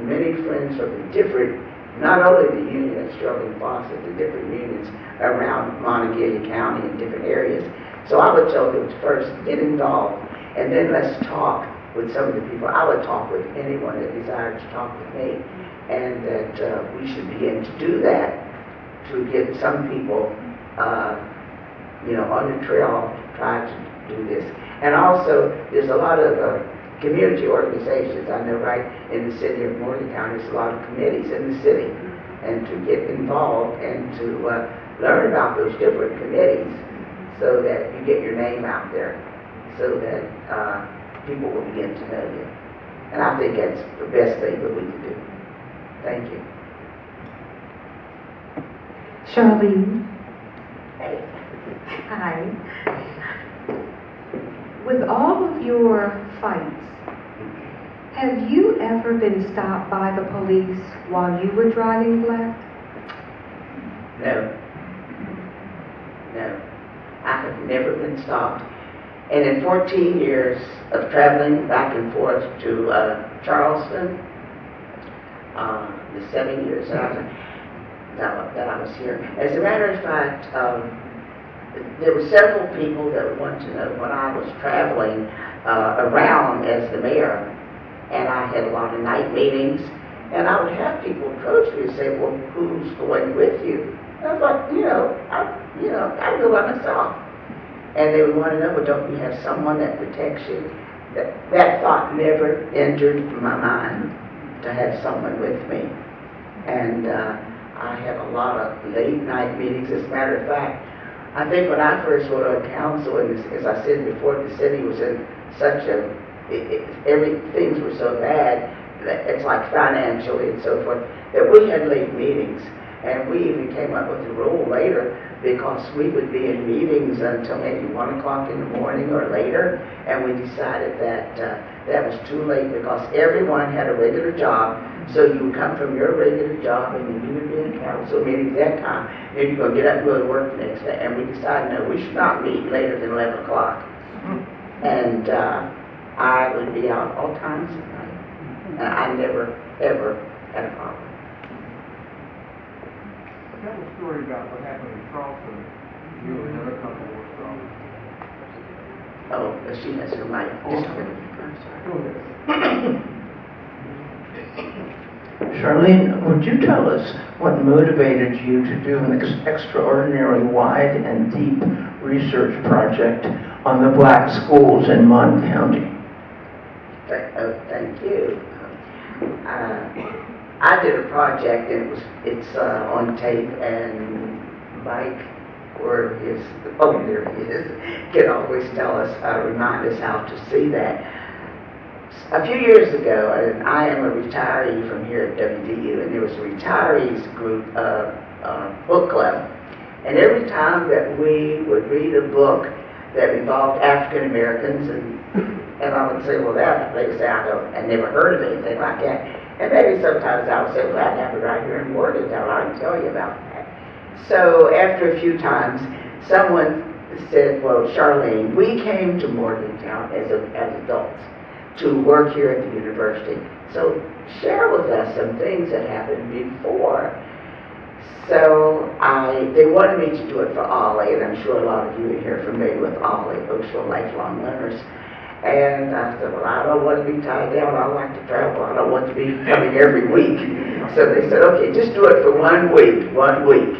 many friends from the different, not only the unions, Charlene Marshall, the different unions around Montague County in different areas. So I would tell them to first get involved, and then let's talk with some of the people. I would talk with anyone that desired to talk with me, and that we should begin to do that to get some people, on the trail to try to do this. And also, there's a lot of community organizations, I know, right, in the city of Morgantown. There's a lot of committees in the city, and to get involved and to learn about those different committees so that you get your name out there, so that people will begin to know you. And I think that's the best thing that we can do. Thank you. Charlene. Hey. Hi. With all of your fights, have you ever been stopped by the police while you were driving black? No. No. I have never been stopped. And in 14 years of traveling back and forth to Charleston, the 7 years that I was here. As a matter of fact, there were several people that would want to know when I was traveling around as the mayor, and I had a lot of night meetings, and I would have people approach me and say, well, who's going with you? And I was like, I go by myself. And they would want to know, well, don't you have someone that protects you? That thought never entered my mind, to have someone with me. And I had a lot of late night meetings. As a matter of fact, I think when I first went on council, and as I said before, the city was in such things were so bad, that it's like financially and so forth, that we had late meetings. And we even came up with a rule later, because we would be in meetings until maybe 1 o'clock in the morning or later, and we decided that that was too late, because everyone had a regular job. So you would come from your regular job, and then you would be in council meeting that time, then you're going to get up and go to work the next day. And we decided, no, we should not meet later than 11 o'clock. And I would be out all times of night, and I never, ever had a problem. Tell a story about what happened in Charleston. You and another couple were strong. Oh, she has her mic. Go ahead. Charlene, would you tell us what motivated you to do an extraordinarily wide and deep research project on the black schools in Mon County? Thank you. I did a project, and it's on tape, and Mike, where he is, oh, there he is, can always tell us, remind us how to see that. A few years ago, and I am a retiree from here at WVU, and there was a retirees group book club. And every time that we would read a book that involved African Americans, and I would say, well, they would say, I never heard of anything like that. And maybe sometimes I would say, well, that happened right here in Morgantown, I can tell you about that. So after a few times, someone said, well, Charlene, we came to Morgantown as adults to work here at the university. So share with us some things that happened before. So they wanted me to do it for OLLI, and I'm sure a lot of you in here are familiar with OLLI, Ocean Lifelong Learners. And I said, well, I don't want to be tied down. I like to travel. I don't want to be coming every week. So they said, okay, just do it for 1 week, 1 week.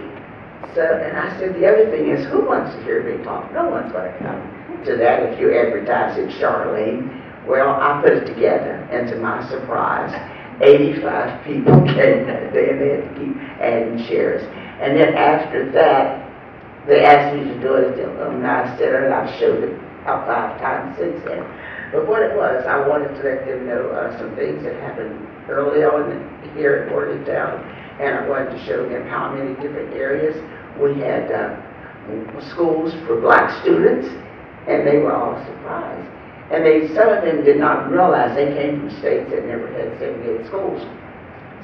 So, and I said, the other thing is, who wants to hear me talk? No one's going to come to that if you advertise it, Charlene. Well, I put it together, and to my surprise, 85 people came that day, and they had to keep adding chairs. And then after that, they asked me to do it at the Alumni Center, and I've showed it about 5 times since then. But what it was, I wanted to let them know some things that happened early on here in Morgantown, and I wanted to show them how many different areas we had schools for black students, and they were all surprised. And some of them did not realize they came from states that never had segregated schools.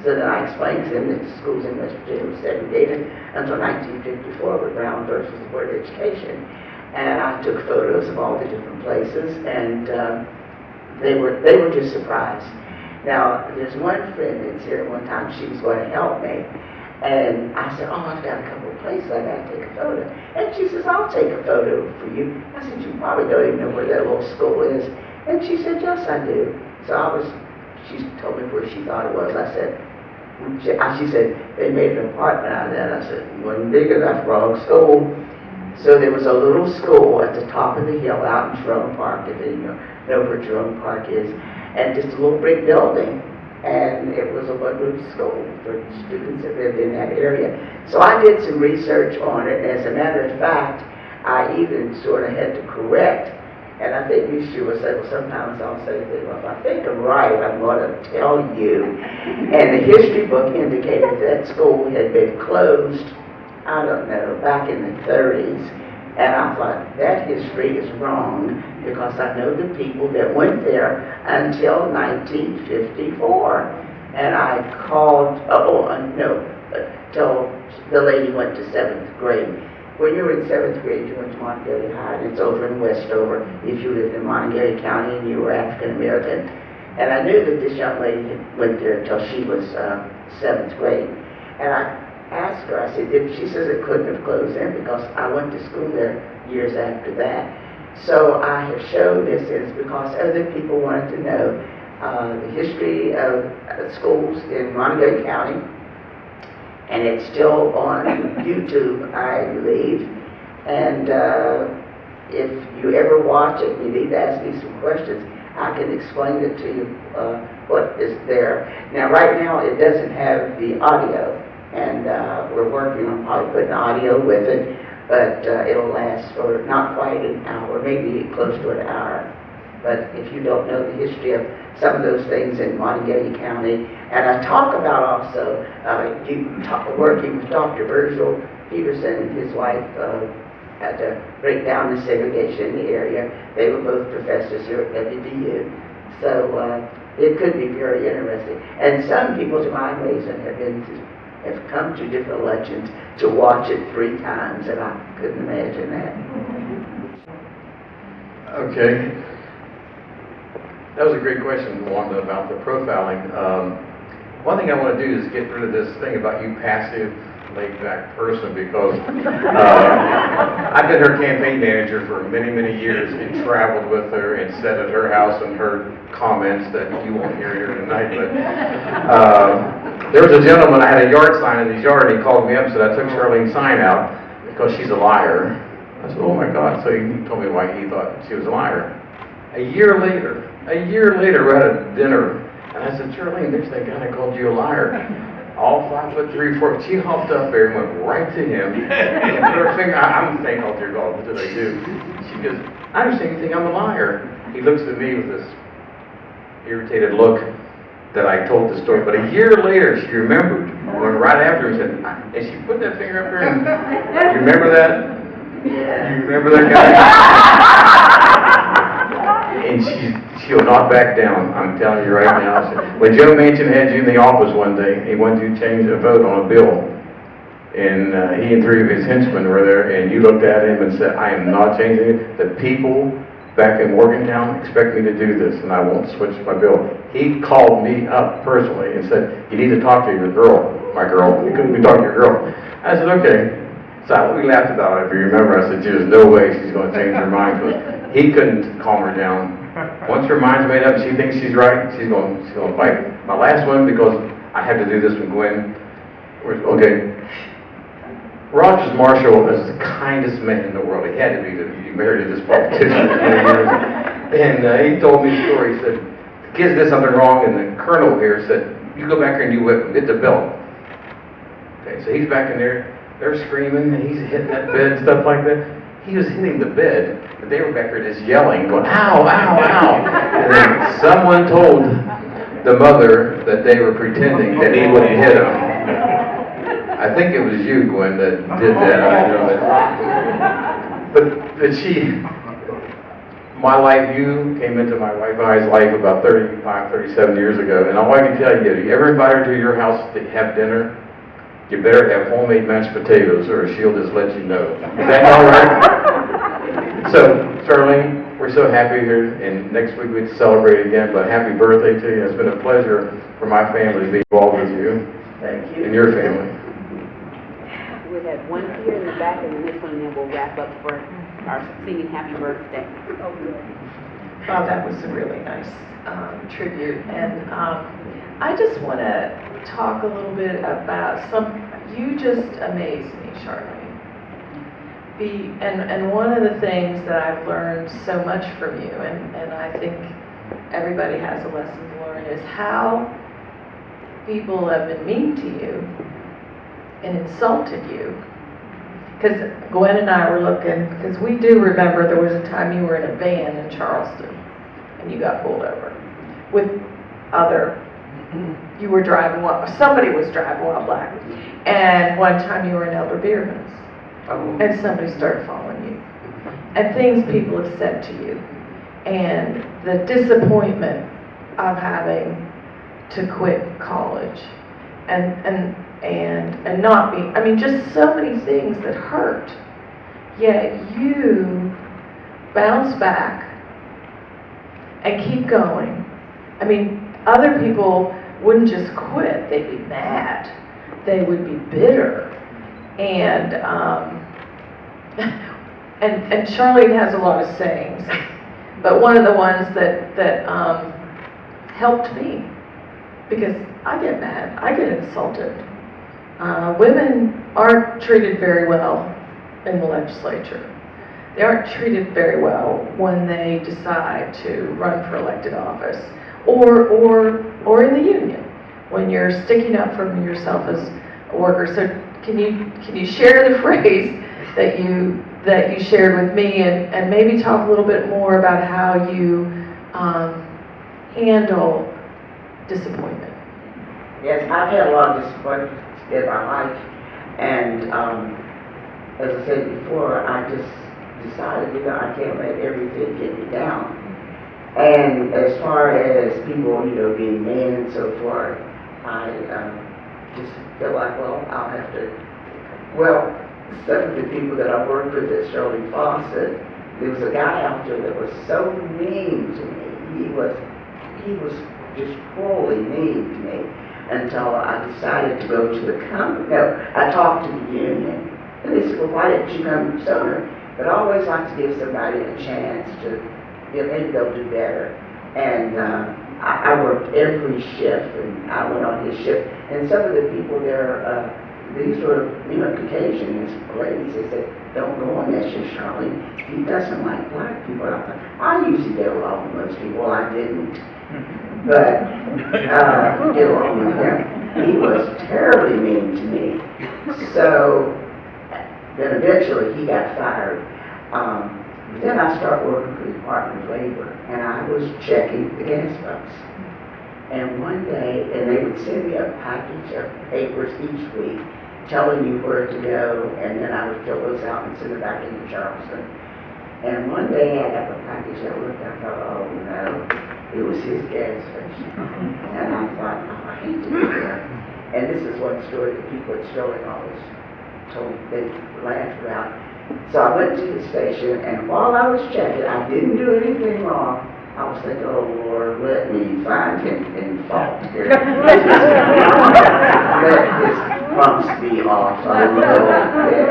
So then I explained to them that the schools in West Virginia were segregated until 1954 with Brown versus the Board of Education. And I took photos of all the different places, and they were just surprised. Now, there's one friend that's here. One time she was going to help me, and I said, "Oh, I've got a couple of places I got to take a photo." And she says, "I'll take a photo for you." I said, "You probably don't even know where that little school is." And she said, "Yes, I do." So she told me where she thought it was. I said, she said, "They made an apartment out of that." I said, "Wasn't big enough for a school." So there was a little school at the top of the hill out in Jerome Park, if you know where Jerome Park is, and just a little brick building. And it was a one-room school for students that lived in that area. So I did some research on it. As a matter of fact, I even sort of had to correct, and I think Misha will say, well, sometimes I'll say, well, if I think I'm right, I'm going to tell you. And the history book indicated that school had been closed, I don't know, back in the 30s. And I thought, that history is wrong, because I know the people that went there until 1954. And I called, till the lady went to 7th grade. When you were in 7th grade, you went to Montgomery High, and it's over in Westover, if you lived in Montgomery County and you were African American. And I knew that this young lady went there until she was 7th grade. And I asked her, I said, she says it couldn't have closed then, because I went to school there years after that. So I have shown this is because other people wanted to know the history of schools in Montgomery County, and it's still on YouTube, I believe. And if you ever watch it, you need to ask me some questions. I can explain it to you what is there. Now, right now, it doesn't have the audio, and we're working on probably putting audio with it, but it'll last for not quite an hour, maybe close to an hour. But if you don't know the history of some of those things in Montgomery County, and I talk about also working with Dr. Virgil Peterson and his wife had to break down the segregation in the area. They were both professors here at WVU. So it could be very interesting. And some people, to my amazement, have come to different elections to watch it 3 times, and I couldn't imagine that. Okay. That was a great question, Wanda, about the profiling. One thing I want to do is get rid of this thing about you passive, laid-back person, because I've been her campaign manager for many, many years and traveled with her and sat at her house and heard comments that you won't hear here tonight. But there was a gentleman, I had a yard sign in his yard, and he called me up and said, I took Charlene's sign out because she's a liar. I said, oh my God. So he told me why he thought she was a liar. A year later, we're at a dinner, and I said, Charlene, there's that guy that called you a liar. All 5'3", 4". She hopped up there and went right to him and put her finger. I'm thinking, oh dear God, what did I do? She goes, I don't say anything, I'm a liar. He looks at me with this irritated look that I told the story. But a year later, she remembered. Went right after him and said, and she put that finger up there. And, you remember that? Yeah. You remember that guy? And she'll not back down, I'm telling you right now. When Joe Manchin had you in the office one day, he wanted you to change a vote on a bill. And he and 3 of his henchmen were there, and you looked at him and said, I am not changing it. The people back in Morgantown expect me to do this, and I won't switch my bill. He called me up personally and said, you need to talk to your girl, my girl. You couldn't be talking to your girl. I said, okay. So we laughed about it, if you remember. I said, there's no way she's going to change her mind, because he couldn't calm her down. Once her mind's made up, she thinks she's right, she's going to fight. My last one, because I had to do this with Gwen. Okay. Rogers Marshall is the kindest man in the world. He had to be. He married this politician for 20 years. And he told me a story. He said, the kids did something wrong, and the colonel here said, you go back there and you whip them, get the belt. Okay, so he's back in there, they're screaming, and he's hitting that bed and stuff like that. He was hitting the bed, but they were back there just yelling, going, ow, ow, ow. And then someone told the mother that they were pretending that he wouldn't hit them. I think it was you, Gwen, that did that. I know that. But my life, you came into my wife and I's life about 35, 37 years ago, and all I can tell you, if you ever invite her to your house to have dinner, you better have homemade mashed potatoes, or she'll just let you know. Is that all right? So, Charlene, we're so happy here, and next week we celebrate again, but happy birthday to you. It's been a pleasure for my family to be involved with you. Thank you. And your family. We have one here in the back and the next one, and then we'll wrap up for our singing happy birthday. Well, that was a really nice tribute, and I just want to talk a little bit about you just amaze me, Charlene. And one of the things that I've learned so much from you, and I think everybody has a lesson to learn, is how people have been mean to you and insulted you. Because Gwen and I were looking, because we do remember there was a time you were in a van in Charleston and you got pulled over with you were driving somebody was driving while black. And one time you were in Elder Beerman's and somebody started following you. And things people have said to you. And the disappointment of having to quit college and not be, I mean, just so many things that hurt. Yet you bounce back and keep going. I mean, other people wouldn't just quit, they'd be mad. They would be bitter. And Charlene has a lot of sayings, but one of the ones that helped me, because I get mad, I get insulted. Women aren't treated very well in the legislature. They aren't treated very well when they decide to run for elected office, or in the union, when you're sticking up for yourself as a worker. So can you share the phrase that you shared with me, and maybe talk a little bit more about how you handle disappointment? Yes, I've had a lot of disappointment in my life, and as I said before, I just decided, I can't let everything get me down. And as far as people, being mean and so forth, I just feel like, I'll have to, some of the people that I worked with at Shirley Fawcett, there was a guy out there that was so mean to me. He was just cruelly mean to me until I decided to go to the company. No, I talked to the union, and they said, why didn't you come sooner? But I always like to give somebody a chance to, maybe they'll do better. And I worked every shift, and I went on his shift. And some of the people there, these were, Caucasian ladies. They said, don't go on that shift, Charlene. He doesn't like black people. I thought, I usually get along with most people. Well, I didn't. But get along with him. He was terribly mean to me. So then eventually he got fired. But then I started working for the Department of Labor, and I was checking the gas pumps. And one day, and they would send me a package of papers each week telling me where to go, and then I would fill those out and send it back into Charleston. And one day I got the package, I looked, I thought, oh no, it was his gas station. And I thought, I hate to be there. And this is one story that people at Sterling always told, they laughed about. So I went to the station, and while I was checking, I didn't do anything wrong. I was thinking, oh Lord, let me find him in fault here. Let his pumps be off a little bit,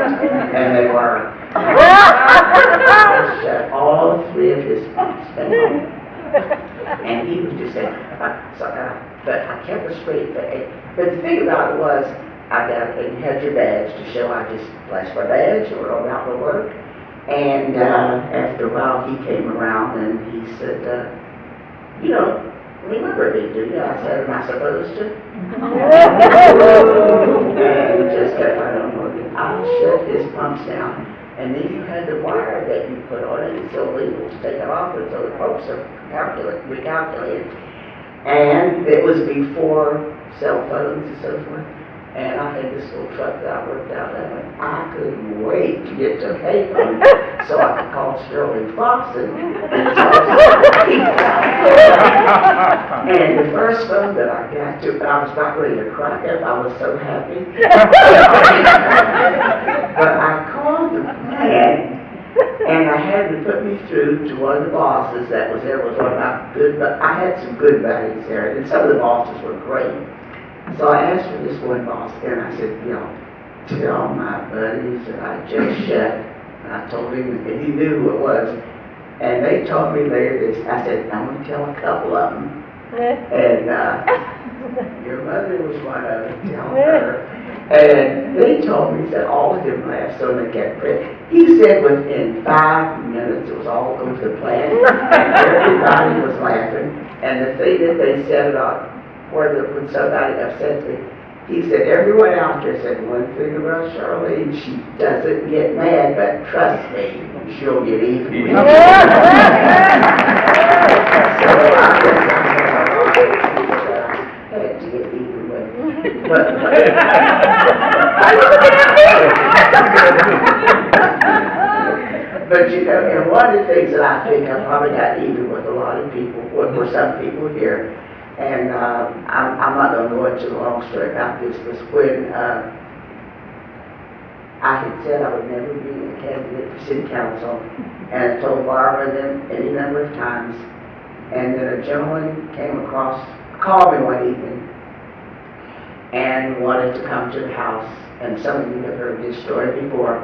and they were. I shut all three of his pumps down. And he would just say, but I kept a straight face. But the thing about it was, you had your badge to show I just flashed my badge or about to work. And after a while, he came around and he said, you don't remember me, do you? I said, am I supposed to? And just kept right on working. I shut his pumps down. And then you had the wire that you put on it. It's illegal to take it off until the pumps are recalculated. And it was before cell phones and so forth. And I had this little truck that I worked out of, and I couldn't wait to get to payphone so I could call Shirley Fox and tell her And the first phone that I got to, I was not ready to cry up. I was so happy. But I called the man, and I had to put me through to one of the bosses that was there. Was one of my good, but I had some good buddies there, and some of the bosses were great. So I asked for this one boss, and I said, you know, tell my buddies that I just shut. And I told him, and he knew who it was. And they told me later this, I said, I'm going to tell a couple of them. And your mother was one of them, tell her. And they told me that all of them laughed, so they kept praying. He said within 5 minutes, it was all over the plant, and everybody was laughing. And the thing that they said about when somebody upsets me, he said, everyone out there said one thing about Charlene, she doesn't get mad, but trust me, she'll get even with you. So I had to get even with you. But you know, and one of the things that I think I probably got even with a lot of people, were some people here, and I'm not going to go into the long story about this, was when I had said I would never be a candidate for city council, and I told Barbara them any number of times, and then a gentleman called me one evening, and wanted to come to the house, and some of you have heard this story before,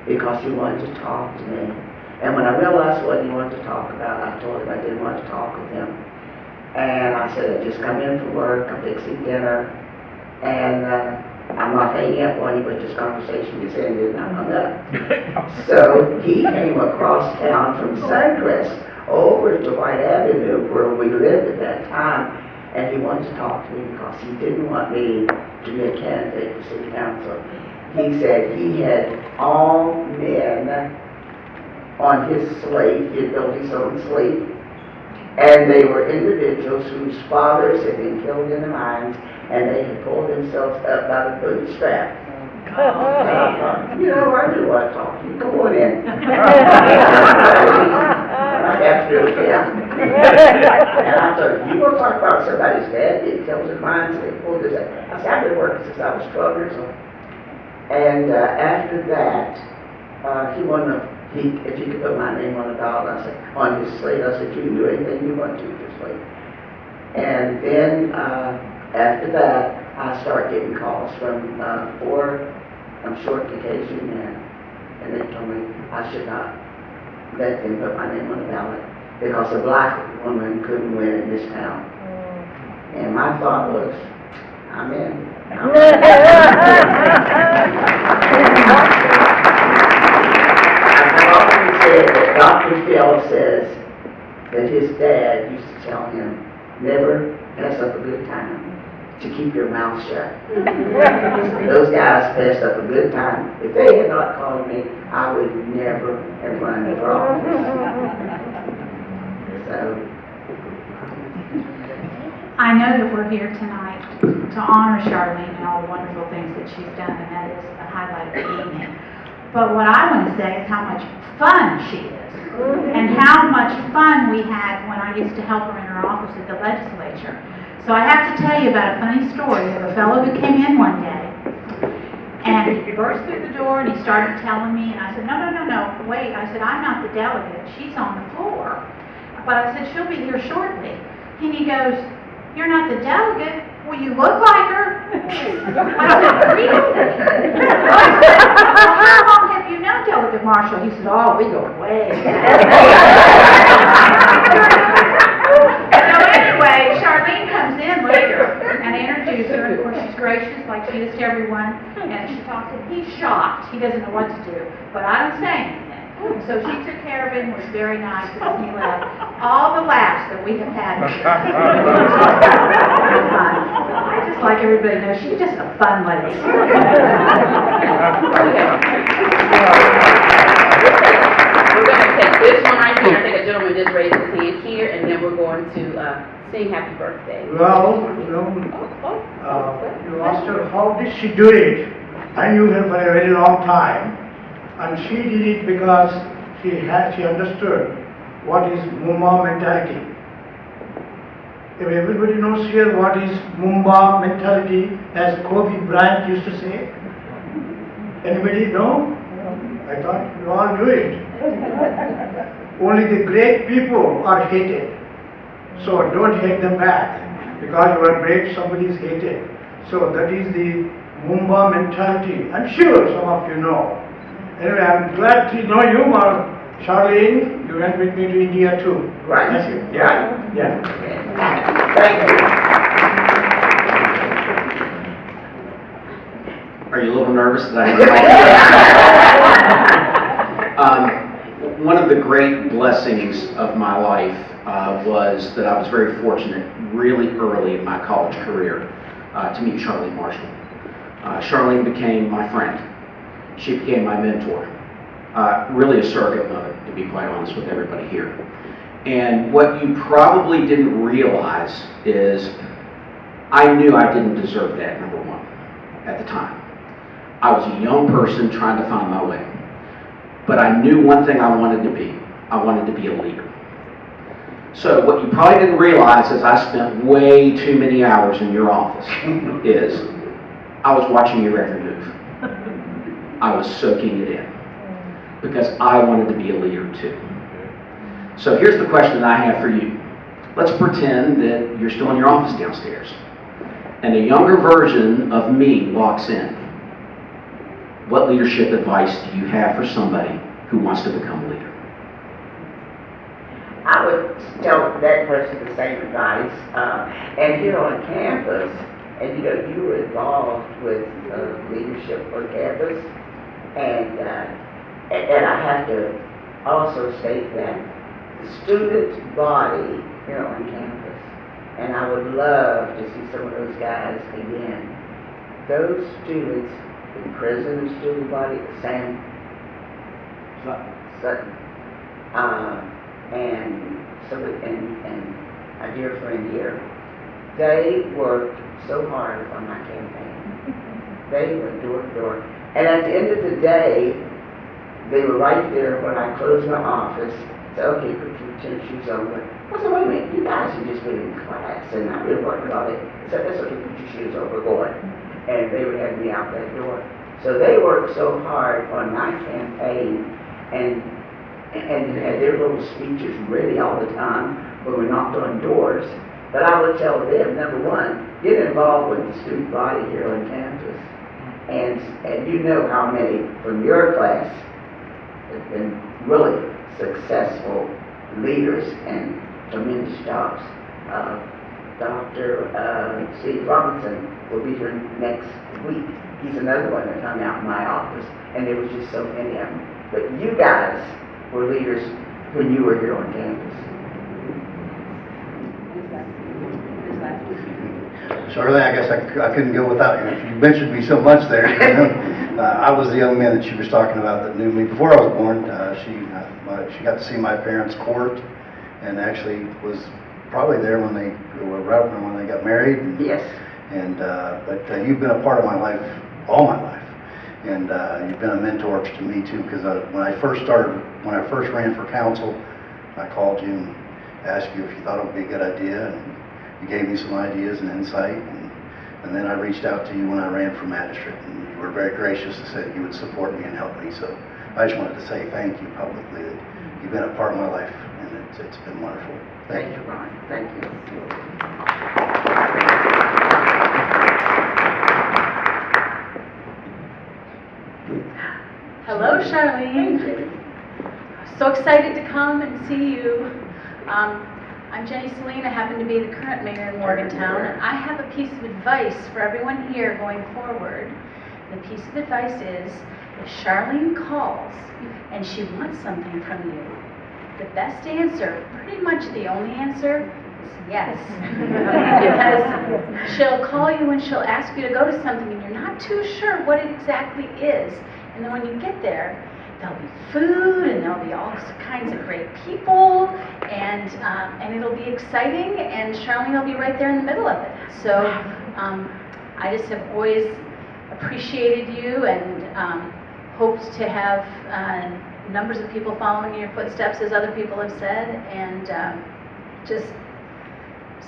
because he wanted to talk to me. And when I realized what he wanted to talk about, I told him I didn't want to talk with him. And I said, I just come in from work, I'm fixing dinner, and I'm not hanging up on you, but this conversation is ended, and I hung up. So he came across town from Suncrest over to White Avenue, where we lived at that time, and he wanted to talk to me because he didn't want me to be a candidate for city council. He said he had all men on his slate, he had built his own slate, and they were individuals whose fathers had been killed in the mines, and they had pulled themselves up by the bootstrap. And I thought, you know, I do want to talk to you, come on in. And I thought, you want to talk about somebody's dad getting killed in mines, and they pulled his up. I said, I've been working since I was 12 years old. And after that, he wanted to, if he could put my name on the ballot, I said, on his slate, I said, you can do anything you want to with your slate. And then after that, I started getting calls from 4 short occasion, and they told me I should not let them put my name on the ballot because a black woman couldn't win in this town. And my thought was, I'm in. I've often said that Dr. Phil says that his dad used to tell him, never pass up a good time, to keep your mouth shut. Those guys passed up a good time. If they had not called me, I would never have run for office. So. I know that we're here tonight to honor Charlene and all the wonderful things that she's done, and that is the highlight of the evening. But what I want to say is how much fun she is, and how much fun we had when I used to help her in her office at the legislature. So I have to tell you about a funny story of a fellow who came in one day, and he burst through the door and he started telling me, and I said, no, wait. I said, I'm not the delegate. She's on the floor. But I said, she'll be here shortly. And he goes, you're not the delegate? Well, you look like her. I said, really? I said, well, how long have you known Delegate Marshall? He said, oh, we go way back. So anyway, Charlene comes in later, and I introduce her, and of course she's gracious like she is to everyone, and she talks to him. He's shocked. He doesn't know what to do, but I don't say anything. So she took care of him, was very nice, and when he left, all the laughs that we have had. I just like everybody to know she's just a fun lady. We're going to take this one right here. I think a gentleman just raised his hand here, and then we're going to sing happy birthday. Well, you asked her how did she do it. I knew her for a very long time, and she did it because she understood what is Mumba mentality. If everybody knows here what is Mumba mentality, as Kobe Bryant used to say. Anybody know? I thought you all knew it. Only the great people are hated. So don't hate them back. Because you are great, somebody is hated. So that is the Mumba mentality. I'm sure some of you know. Anyway, I'm glad to know you, Charlene. You went with me to India too. Right. Thank you. Yeah. Yeah. Thank you. Are you a little nervous that one of the great blessings of my life was that I was very fortunate really early in my college career to meet Charlene Marshall. Charlene became my friend. She became my mentor. Really a surrogate mother, to be quite honest with everybody here. And what you probably didn't realize is I knew I didn't deserve that, number one, at the time. I was a young person trying to find my way. But I knew one thing I wanted to be. I wanted to be a leader. So what you probably didn't realize is I spent way too many hours in your office is I was watching your every move. I was soaking it in because I wanted to be a leader too. So here's the question I have for you. Let's pretend that you're still in your office downstairs and a younger version of me walks in. What leadership advice do you have for somebody who wants to become a leader? I would tell that person the same advice. And here on campus, and you were involved with leadership on campus, and I have to also state that the student body here on campus, and I would love to see some of those guys again. Those students, the president of the student body, Sam Sutton, and a dear friend here, they worked so hard on my campaign. They went door to door. And at the end of the day, they were right there when I closed my office. Said, okay, put your tennis shoes on. I said, wait a minute, you guys have just been in class and I've been working on it. I said, that's okay, put your shoes on, we're going. And they would have me out that door. So they worked so hard on my campaign and had their little speeches ready all the time when we knocked on doors. But I would tell them, number one, get involved with the student body here on campus. And you know how many from your class have been really successful leaders and tremendous jobs. Dr. Steve Robinson will be here next week. He's another one that hung out in my office, and there was just so many of them. But you guys were leaders when you were here on campus. Charlene, I guess I couldn't go without you. You mentioned me so much there. I was the young man that she was talking about that knew me before I was born. She got to see my parents court, and actually was probably there when they got married. Yes. And but you've been a part of my life all my life, and you've been a mentor to me too. Because when I first ran for council, I called you and asked you if you thought it would be a good idea, and you gave me some ideas and insight, and then I reached out to you when I ran for magistrate, and you were very gracious to say that you would support me and help me. So I just wanted to say thank you publicly that you've been a part of my life, and it's been wonderful. Thank you, Ron. Thank you. Hello, Charlene. So excited to come and see you. I'm Jenny Celine. I happen to be the current mayor in Morgantown, and I have a piece of advice for everyone here going forward. The piece of advice is, if Charlene calls and she wants something from you, the best answer, pretty much the only answer, is yes. Because she'll call you and she'll ask you to go to something and you're not too sure what it exactly is. And then when you get there, there'll be food and there'll be all kinds of great people and it'll be exciting and Charlene will be right there in the middle of it. So I just have always appreciated you and hoped to have numbers of people following in your footsteps, as other people have said, and just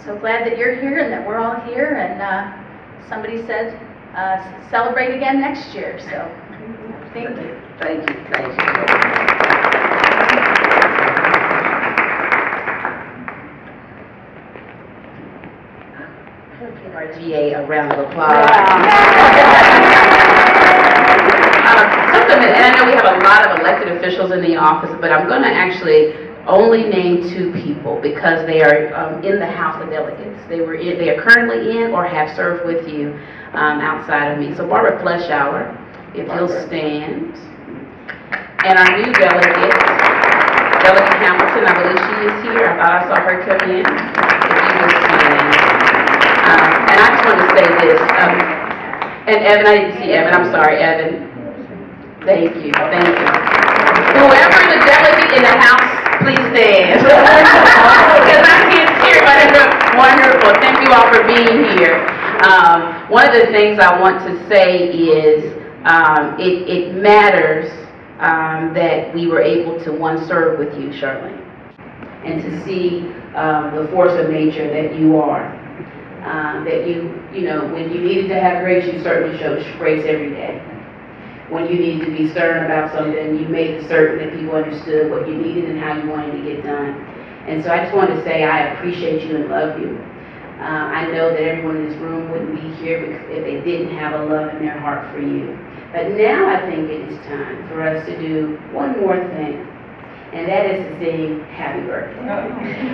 so glad that you're here and that we're all here, and somebody said celebrate again next year, so thank you. Thank you, thank you. RGA a round of applause. Just a minute, and I know we have a lot of elected officials in the office, but I'm going to actually only name 2 people because they are in the House of Delegates. They are currently in or have served with you outside of me. So Barbara Fleschauer, if you'll stand, and our new delegate, Delegate Hamilton, I believe she is here. I thought I saw her come in. If you will stand. And I just want to say this, and Evan, I didn't see Evan, I'm sorry, Evan. Thank you, thank you. Whoever the delegate in the House, please stand. Because I can't see everybody. Wonderful, thank you all for being here. One of the things I want to say is it matters that we were able to serve with you, Charlene, and to see the force of nature that you are. That you know, when you needed to have grace, you certainly showed grace every day. When you needed to be stern about something, you made it certain that people understood what you needed and how you wanted to get done. And so I just want to say I appreciate you and love you. I know that everyone in this room wouldn't be here if they didn't have a love in their heart for you. But now I think it is time for us to do one more thing. And that is to sing Happy Birthday.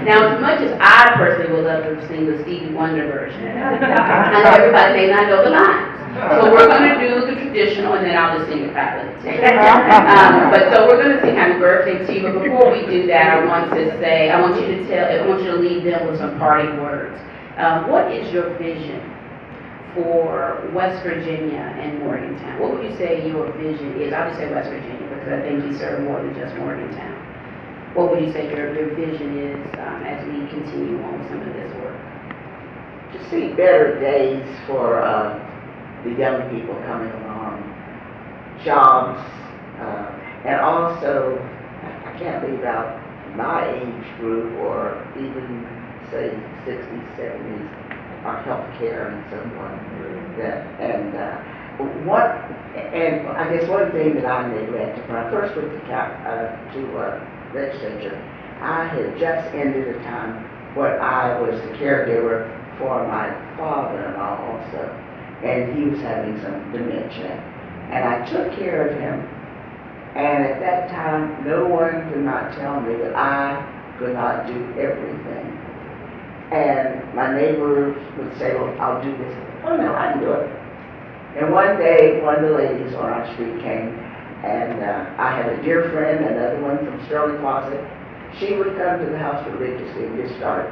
Now, as much as I personally would love to sing the Stevie Wonder version, I know everybody may not know the lines. So we're going to do the traditional, and then I'll just sing it privately. But so we're going to sing Happy Birthday to you. But before we do that, I want you to leave them with some parting words. What is your vision for West Virginia and Morgantown? What would you say your vision is? I'll just say West Virginia because I think you serve more than just Morgantown. What would you say your vision is as we continue on with some of this work? To see better days for the young people coming along, jobs, and also, I can't leave out my age group or even say 60s, 70s, our health care and so on. And I guess one thing that I neglected when I first went to legislature, I had just ended a time where I was the caregiver for my father-in-law also, and he was having some dementia, and I took care of him. And at that time, no one could not tell me that I could not do everything. And my neighbors would say, well, I'll do this. Oh no, I can do it. And one day, one of the ladies on our street came, and I had a dear friend, another one from Sterling Closet. She would come to the house religiously and just start,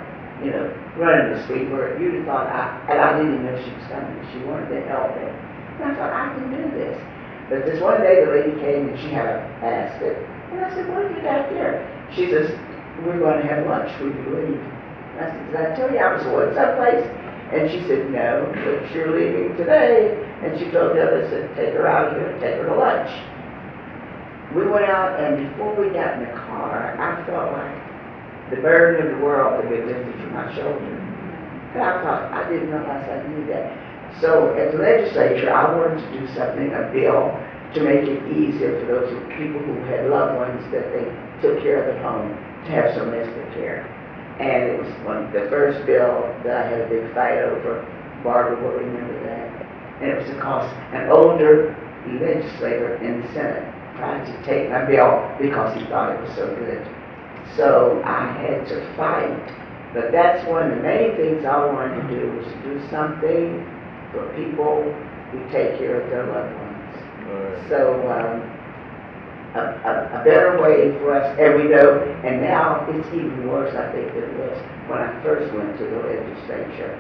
running the street where you'd have thought, and I didn't even know she was coming. She wanted to help me. And I thought, I can do this. But this one day, the lady came and she had a basket. And I said, what have you got there? She says, we're going to have lunch when you leave. I said, did I tell you I was going someplace? And she said, no, but you're leaving today. And she told the others, said, take her out of here and take her to lunch. We went out, and before we got in the car, I felt like the burden of the world had been lifted from my shoulder. And I thought, I didn't realize I needed that. So as a legislature, I wanted to do something, a bill, to make it easier for those people who had loved ones that they took care of at home to have some respite care. And it was the first bill that I had a big fight over. Barbara will remember that. And it was because an older legislator in the Senate tried to take my bill because he thought it was so good. So I had to fight. But that's one of the main things I wanted to do was to do something for people who take care of their loved ones. So, a better way for us, and we know, and now it's even worse, I think, than it was when I first went to the legislature.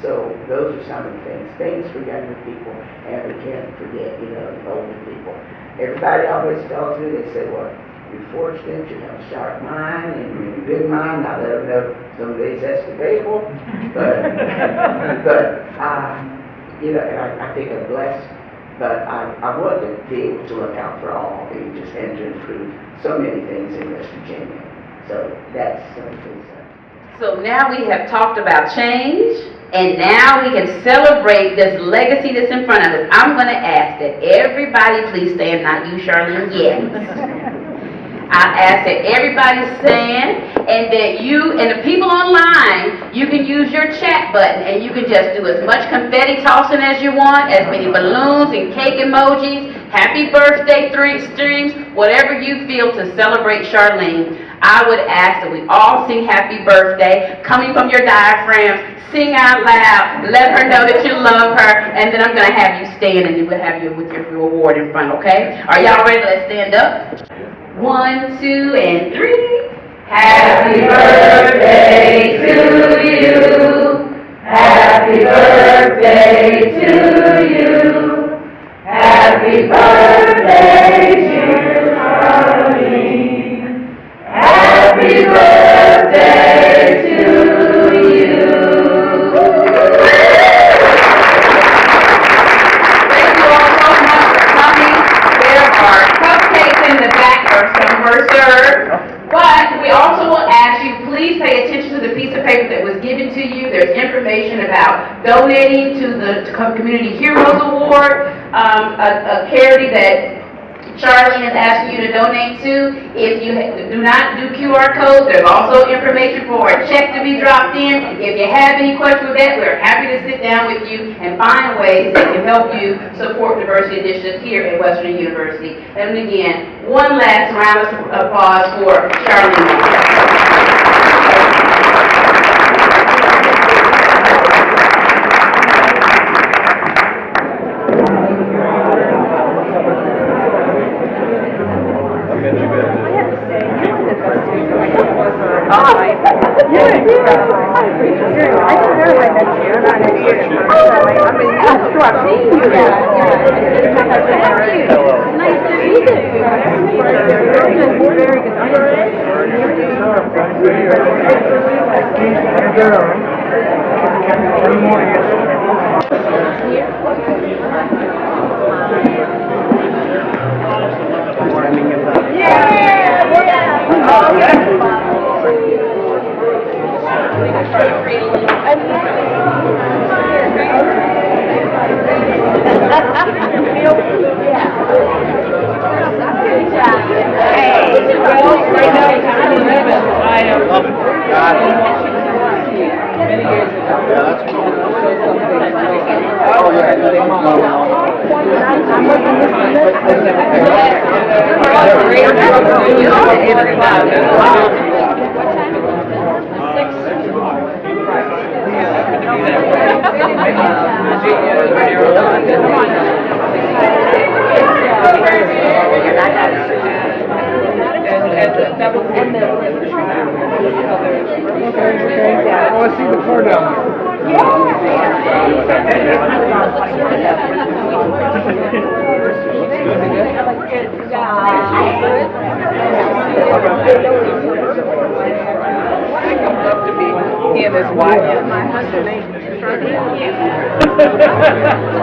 So those are some of the things for younger people, and we can't forget, older people. Everybody always tells me, they say, well, you're fortunate, you have a sharp mind, and you're a good mind. I let them know some days that's debatable, but and I think I'm blessed. But I want to be able to look out for all ages and to improve so many things in West Virginia. So that's something. So now we have talked about change, and now we can celebrate this legacy that's in front of us. I'm going to ask that everybody please stand, not you, Charlene, yes. I ask that everybody stand, and that you and the people online, you can use your chat button, and you can just do as much confetti tossing as you want, as many balloons and cake emojis, happy birthday streams, whatever you feel to celebrate Charlene. I would ask that we all sing happy birthday, coming from your diaphragms, sing out loud, let her know that you love her, and then I'm going to have you stand, and then we'll have you with your reward in front, okay? Are y'all ready? Let's stand up. 1, 2, and 3. Happy birthday to you. Happy birthday to you. Happy birthday, dear Charlene. Happy birthday to you. Thank you all so much for coming. There are cupcakes in the back, or some were served. But we also will ask you, please pay attention to the piece of paper that was given to you. There's information about donating to the Community Heroes Award, a charity that Charlene is asking you to donate to. If you do not do QR codes, there's also information for a check to be dropped in. If you have any questions with that, we're happy to sit down with you and find ways that can help you support diversity initiatives here at Western University. And again, one last round of applause for Charlene.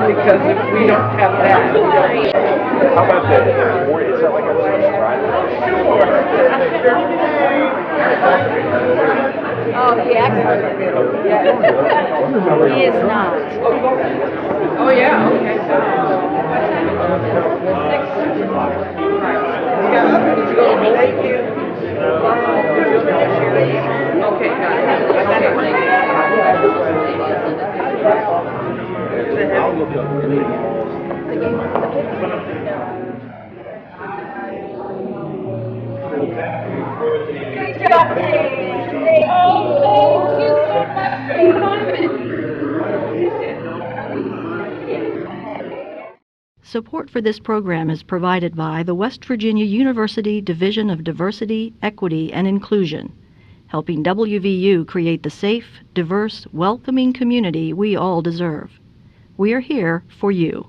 Because if we don't have that. How about that? Is that like a Oh, he acts like a middle. He is not. Oh, yeah, okay. Thank you. Okay, got it. I'll look up. Good job, Dave. Oh, thank you so much for your comment. Support for this program is provided by the West Virginia University Division of Diversity, Equity, and Inclusion, helping WVU create the safe, diverse, welcoming community we all deserve. We are here for you.